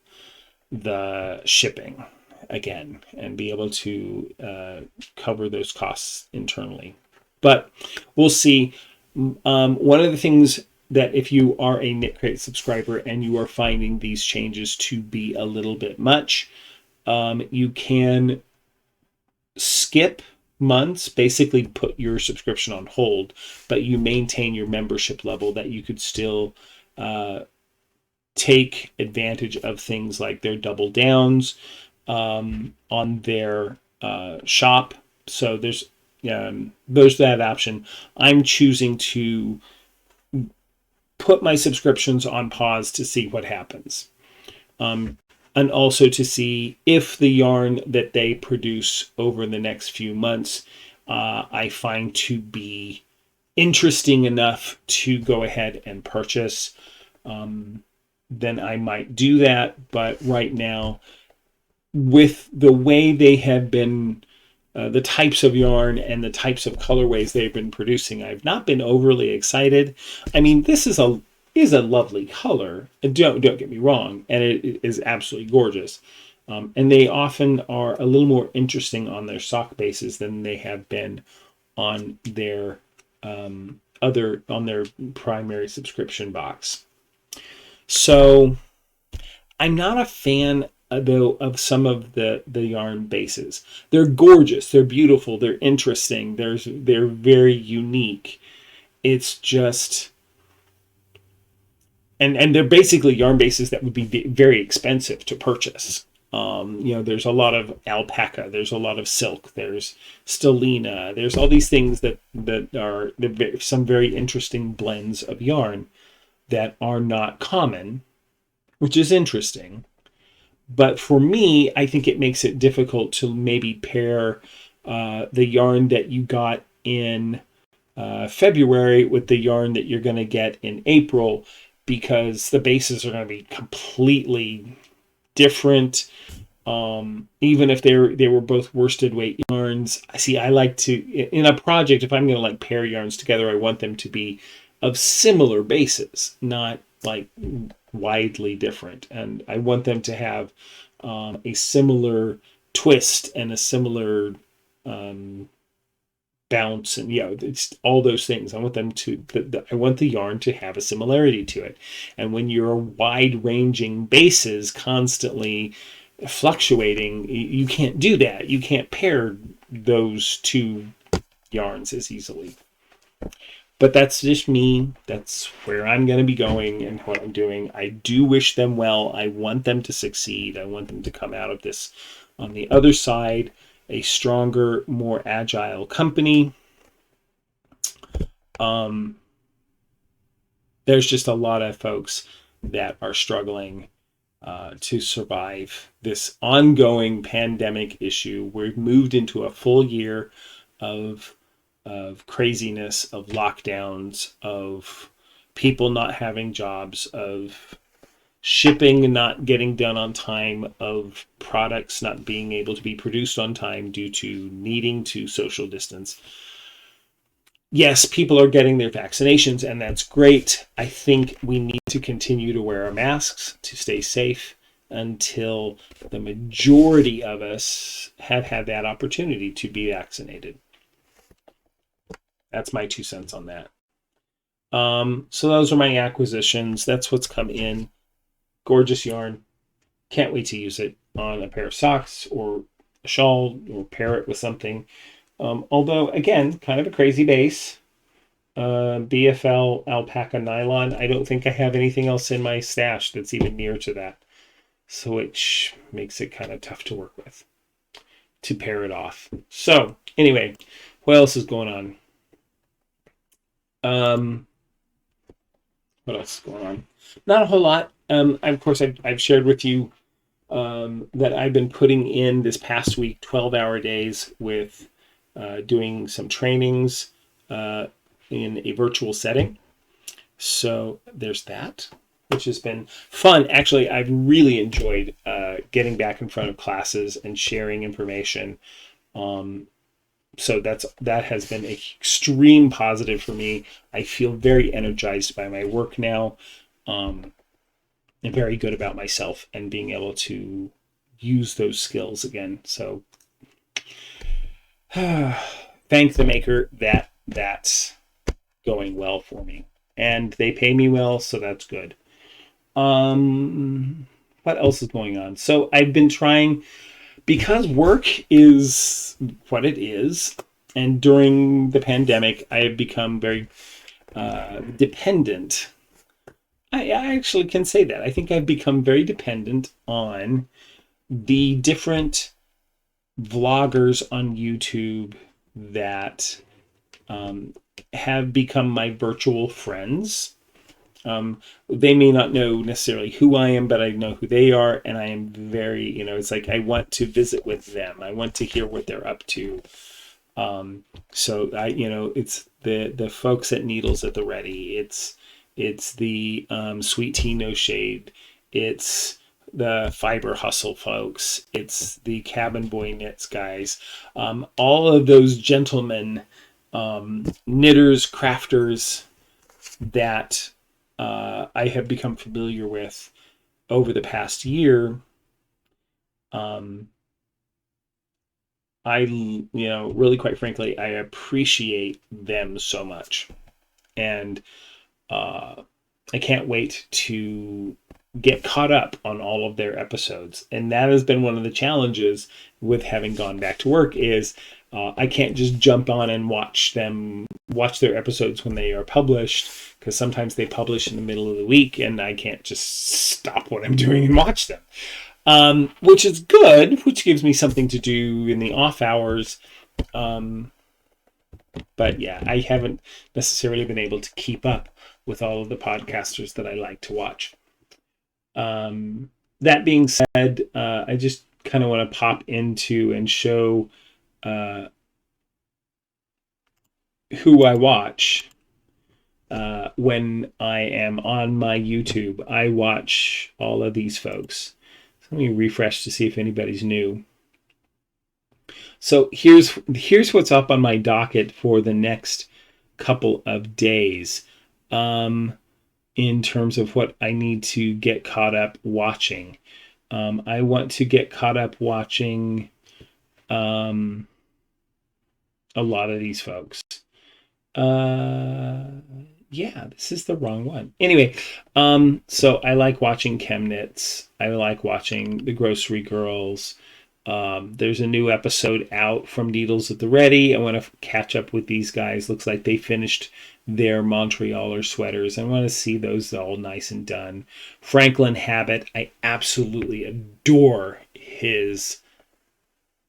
S1: the shipping again and be able to cover those costs internally. But we'll see. One of the things that, if you are a Knit Crate subscriber and you are finding these changes to be a little bit much, you can skip months, basically put your subscription on hold, but you maintain your membership level, that you could still take advantage of things like their double downs on their shop. So there's that option. I'm choosing to put my subscriptions on pause to see what happens. And also to see if the yarn that they produce over the next few months I find to be interesting enough to go ahead and purchase. Then I might do that. But right now, with the way they have been, the types of yarn and the types of colorways they've been producing, I've not been overly excited. I mean, this is a lovely color. Don't get me wrong, and it is absolutely gorgeous. And they often are a little more interesting on their sock bases than they have been on their their primary subscription box. So I'm not a fan, though, of some of the yarn bases. They're gorgeous, they're beautiful, they're interesting, they're very unique. It's just, and they're basically yarn bases that would be very expensive to purchase. There's a lot of alpaca, there's a lot of silk, there's stellina, there's all these things that are some very interesting blends of yarn that are not common, which is interesting. But for me, I think it makes it difficult to maybe pair the yarn that you got in February with the yarn that you're going to get in April, because the bases are going to be completely different. Even if they were both worsted weight yarns. See, I like to, in a project, if I'm going to pair yarns together, I want them to be of similar bases, not widely different. And I want them to have a similar twist and a similar bounce, and it's all those things. I want them to. I want the yarn to have a similarity to it. And when you're wide-ranging bases constantly fluctuating, you can't do that. You can't pair those two yarns as easily. But that's just me. That's where I'm going to be going and what I'm doing. I do wish them well. I want them to succeed. I want them to come out of this on the other side a stronger, more agile company. There's just a lot of folks that are struggling to survive this ongoing pandemic issue. We've moved into a full year of craziness, of lockdowns, of people not having jobs, of shipping not getting done on time, of products not being able to be produced on time due to needing to social distance. Yes, people are getting their vaccinations, and that's great. I think we need to continue to wear our masks to stay safe until the majority of us have had that opportunity to be vaccinated. That's my 2 cents on that. So those are my acquisitions. That's what's come in. Gorgeous yarn. Can't wait to use it on a pair of socks or a shawl, or pair it with something. Although, again, kind of a crazy base. BFL alpaca nylon. I don't think I have anything else in my stash that's even near to that. so which makes it kind of tough to work with, to pair it off. So anyway, what else is going on? What else is going on? Not a whole lot. Of course, I've shared with you that I've been putting in this past week 12-hour days with doing some trainings in a virtual setting. So there's that, which has been fun. Actually, I've really enjoyed getting back in front of classes and sharing information. So that has been an extreme positive for me. I feel very energized by my work now, and very good about myself and being able to use those skills again. So thank the maker that that's going well for me. And they pay me well, so that's good. What else is going on? So I've been trying, because work is what it is, and during the pandemic, I have become very dependent. I actually can say that. I think I've become very dependent on the different vloggers on YouTube that have become my virtual friends. They may not know necessarily who I am, but I know who they are, and I am very, it's like I want to visit with them. I want to hear what they're up to. So it's the folks at Needles at the Ready. It's the Sweet Tea No Shade. It's the Fiber Hustle folks. It's the Cabin Boy Knits guys. All of those gentlemen, knitters, crafters that I have become familiar with over the past year. Really, quite frankly, I appreciate them so much. And I can't wait to get caught up on all of their episodes. And that has been one of the challenges with having gone back to work is I can't just jump on and watch their episodes when they are published, because sometimes they publish in the middle of the week and I can't just stop what I'm doing and watch them. Which is good, which gives me something to do in the off hours. But yeah, I haven't necessarily been able to keep up with all of the podcasters that I like to watch. That being said, I just kind of want to pop into and show who I watch when I am on my YouTube. I watch all of these folks. So let me refresh to see if anybody's new. So here's what's up on my docket for the next couple of days. In terms of what I need to get caught up watching. I want to get caught up watching a lot of these folks. Yeah, this is the wrong one. Anyway, so I like watching Chemnitz. I like watching the Grocery Girls. There's a new episode out from Needles at the Ready. I want to catch up with these guys. Looks like they finished their Montrealer sweaters. I want to see those all nice and done. Franklin Habit, I absolutely adore his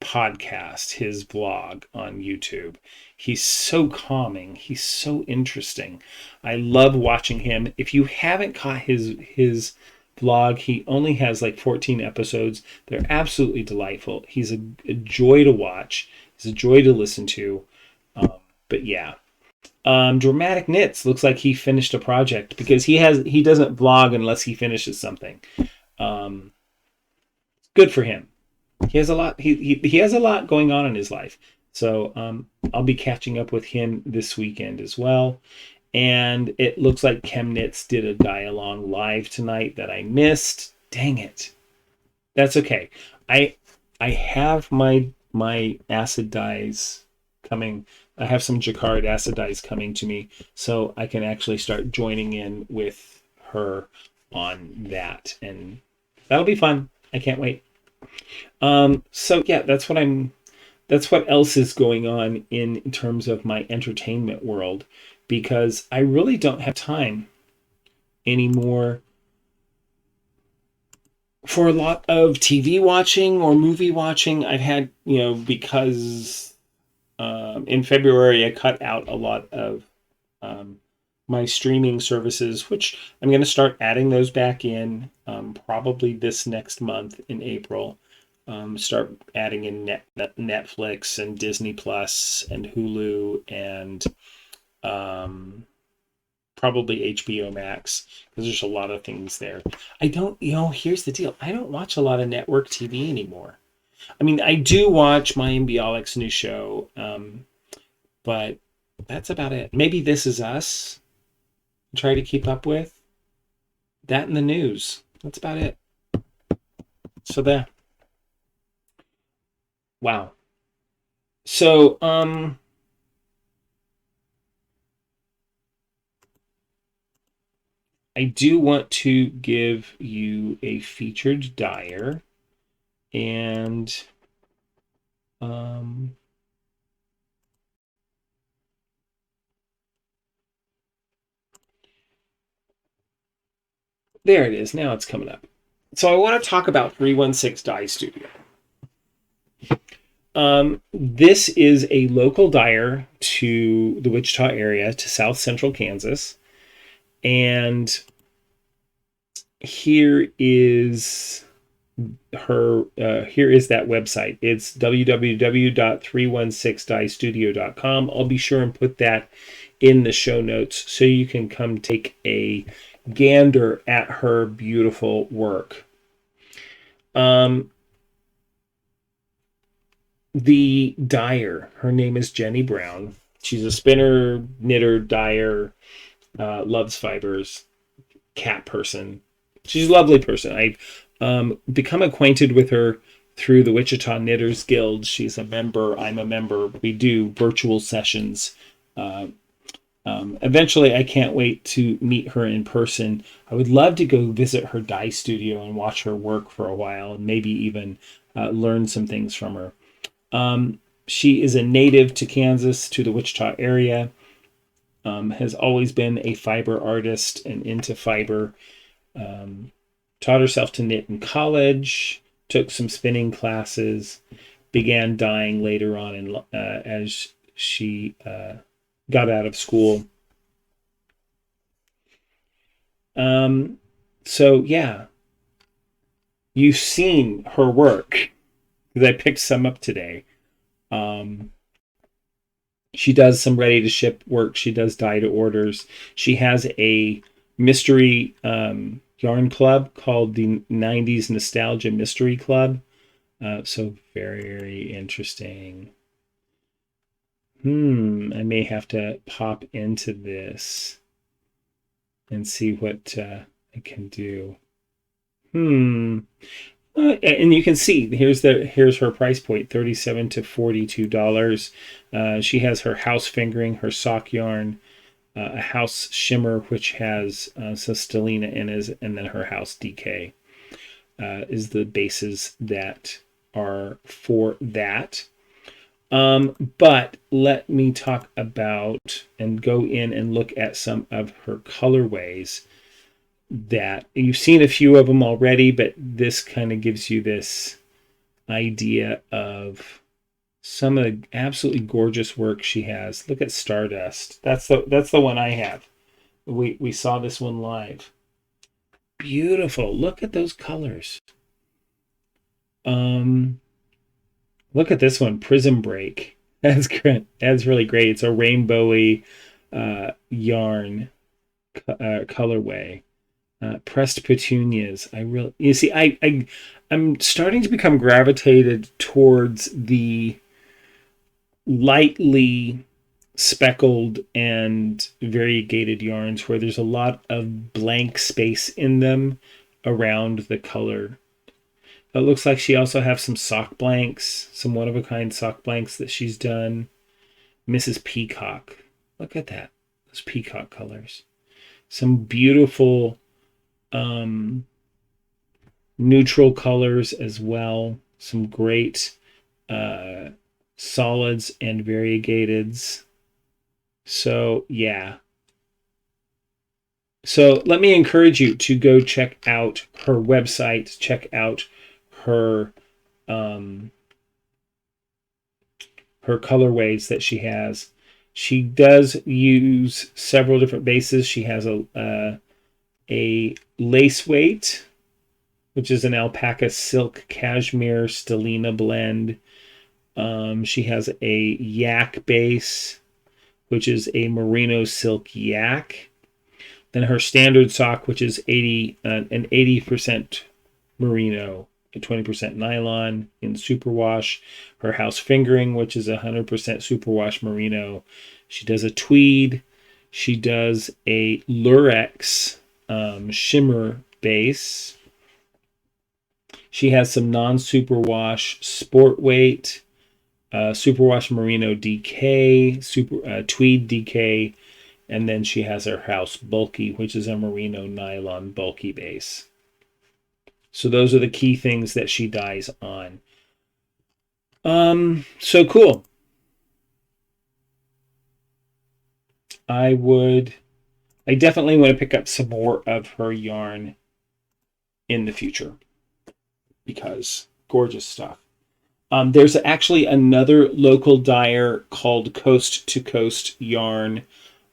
S1: podcast, his blog on YouTube. He's so calming. He's so interesting. I love watching him. If you haven't caught his vlog, he only has like 14 episodes. They're absolutely delightful. He's a joy to watch. He's a joy to listen to. But yeah. Dramatic Knits looks like he finished a project, because he doesn't vlog unless he finishes something. Good for him. He has a lot. He has a lot going on in his life. So I'll be catching up with him this weekend as well. And it looks like Chemnitz did a die-along live tonight that I missed. Dang it. That's okay. I have my acid dyes coming. I have some Jacquard acid dyes coming to me, so I can actually start joining in with her on that, and that'll be fun. I can't wait. So yeah, that's what else is going on in terms of my entertainment world, because I really don't have time anymore For a lot of TV watching or movie watching, I've had, because in February I cut out a lot of um, my streaming services, which I'm going to start adding those back in probably this next month in April. Start adding in Netflix and Disney Plus and Hulu and um, probably HBO Max because there's a lot of things there. I don't, here's the deal. I don't watch a lot of network TV anymore. I mean, I do watch Mayim Bialik's new show, but that's about it. Maybe This Is Us. Try to keep up with that in the news. That's about it. So there. Wow. So I do want to give you a featured dyer, and um there it is. Now it's coming up. So I want to talk about 316 Dye Studio. This is a local dyer to the Wichita area, to South Central Kansas. And here is here is that website. It's www.316dyestudio.com. I'll be sure and put that in the show notes so you can come take a gander at her beautiful work. The dyer, her name is Jenny Brown. She's a spinner, knitter, dyer, loves fibers, cat person. She's a lovely person. I've become acquainted with her through the Wichita Knitters Guild. She's a member. I'm a member. We do virtual sessions. Eventually, I can't wait to meet her in person. I would love to go visit her dye studio and watch her work for a while and maybe even learn some things from her. She is a native to Kansas, to the Wichita area, has always been a fiber artist and into fiber. Taught herself to knit in college, took some spinning classes, began dyeing later on as she got out of school. So yeah, you've seen her work because I picked some up today. She does some ready to ship work. She does dye to orders. She has a mystery yarn club called the 90s Nostalgia Mystery Club. So very, very interesting. I may have to pop into this and see what I can do. And you can see here's her price point, $37 to $42. She has her house fingering, her sock yarn, a house shimmer which has some stellina in it, and then her house DK is the bases that are for that. But let me talk about and go in and look at some of her colorways that you've seen a few of them already, but this kind of gives you this idea of some of the absolutely gorgeous work she has. Look at Stardust. That's the one I have. We saw this one live. Beautiful. Look at those colors. Look at this one, Prism Break. That's great. That's really great. It's a rainbowy yarn colorway. Pressed petunias. You see, I'm starting to become gravitated towards the lightly speckled and variegated yarns where there's a lot of blank space in them around the color. It looks like she also has some sock blanks, some one-of-a-kind sock blanks that she's done. Mrs. Peacock. Look at that. Those peacock colors. Some beautiful neutral colors as well. Some great solids and variegateds. So, yeah. So let me encourage you to go check out her website, check out her her colorways that she has. She does use several different bases. She has a lace weight, which is an alpaca silk cashmere stellina blend. She has a yak base, which is a merino silk yak. Then her standard sock, which is an 80% merino, 20% nylon in superwash. Her house fingering, which is 100% superwash merino. She does a tweed. She does a lurex shimmer base. She has some non-superwash sport weight, superwash merino DK, tweed DK, and then she has her house bulky, which is a merino nylon bulky base. So those are the key things that she dyes on. So cool. I definitely want to pick up some more of her yarn in the future because gorgeous stuff. There's actually another local dyer called Coast to Coast Yarn.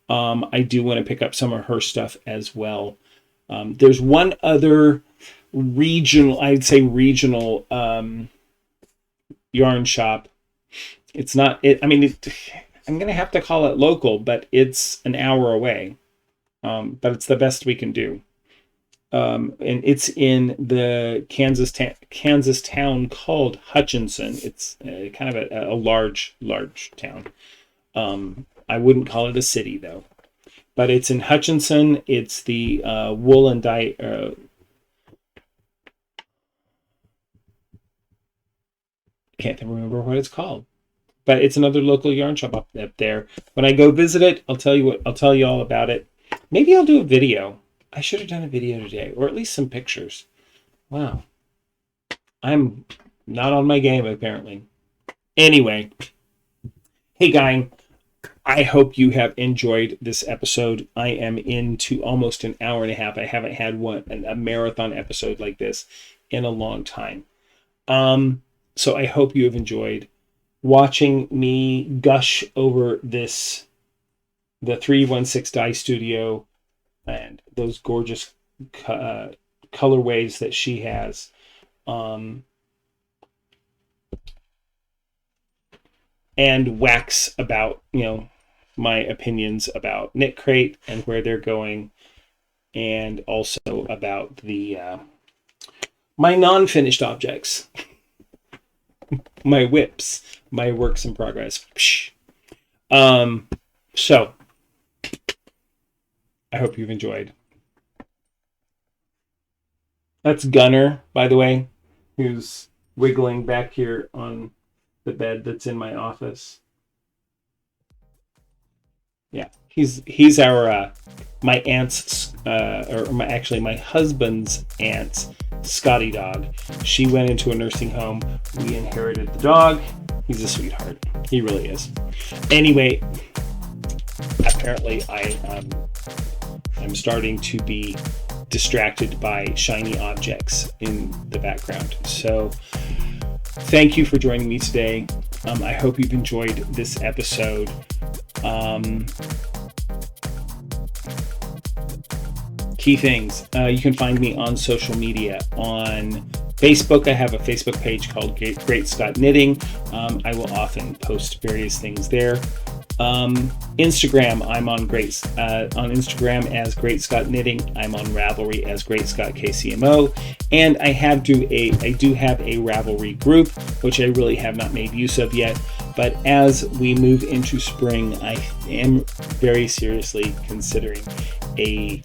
S1: I do want to pick up some of her stuff as well. There's one other regional yarn shop. It's not it. I mean, I'm gonna have to call it local, but it's an hour away. But it's the best we can do. And it's in the Kansas town called Hutchinson. It's kind of a large town. I wouldn't call it a city though, but it's in Hutchinson. It's the wool and dye. Can't remember what it's called, but it's another local yarn shop up there. When I go visit it, I'll tell you all about it. Maybe I'll do a video. I should have done a video today, or at least some pictures. Wow. I'm not on my game, apparently. Anyway. Hey, gang. I hope you have enjoyed this episode. I am into almost an hour and a half. I haven't had a marathon episode like this in a long time. So I hope you have enjoyed watching me gush over the 316 Dye Studio and those gorgeous colorways that she has. And wax about, my opinions about Knit Crate and where they're going, and also about the my non-finished objects, my whips, my works in progress. So I hope you've enjoyed. That's Gunner, by the way, who's wiggling back here on the bed that's in my office. Yeah, he's our my aunt's my husband's aunt's Scotty dog. She went into a nursing home. We inherited the dog. He's a sweetheart. He really is. Anyway, apparently I'm starting to be distracted by shiny objects in the background. So thank you for joining me today. I hope you've enjoyed this episode. Key things. You can find me on social media. On Facebook, I have a Facebook page called Great Scott Knitting. I will often post various things there. Instagram, I'm on Instagram as Great Scott Knitting. I'm on Ravelry as Great Scott KCMO, and I do have a Ravelry group, which I really have not made use of yet. But as we move into spring, I am very seriously considering a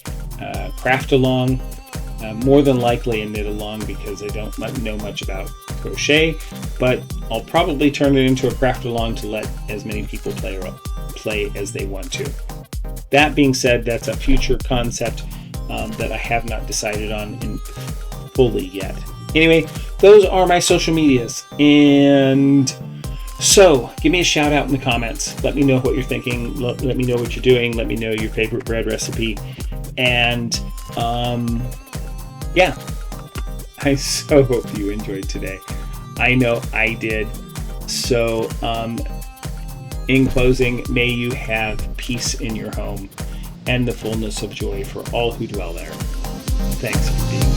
S1: craft along. More than likely a knit along, because I don't know much about crochet, but I'll probably turn it into a craft along to let as many people play as they want to. That being said, that's a future concept that I have not decided on fully yet. Anyway, those are my social medias, and so give me a shout out in the comments. Let me know what you're thinking. Let me know what you're doing. Let me know your favorite bread recipe. And yeah, I so hope you enjoyed today. I know I did. So in closing, may you have peace in your home and the fullness of joy for all who dwell there. Thanks for being here.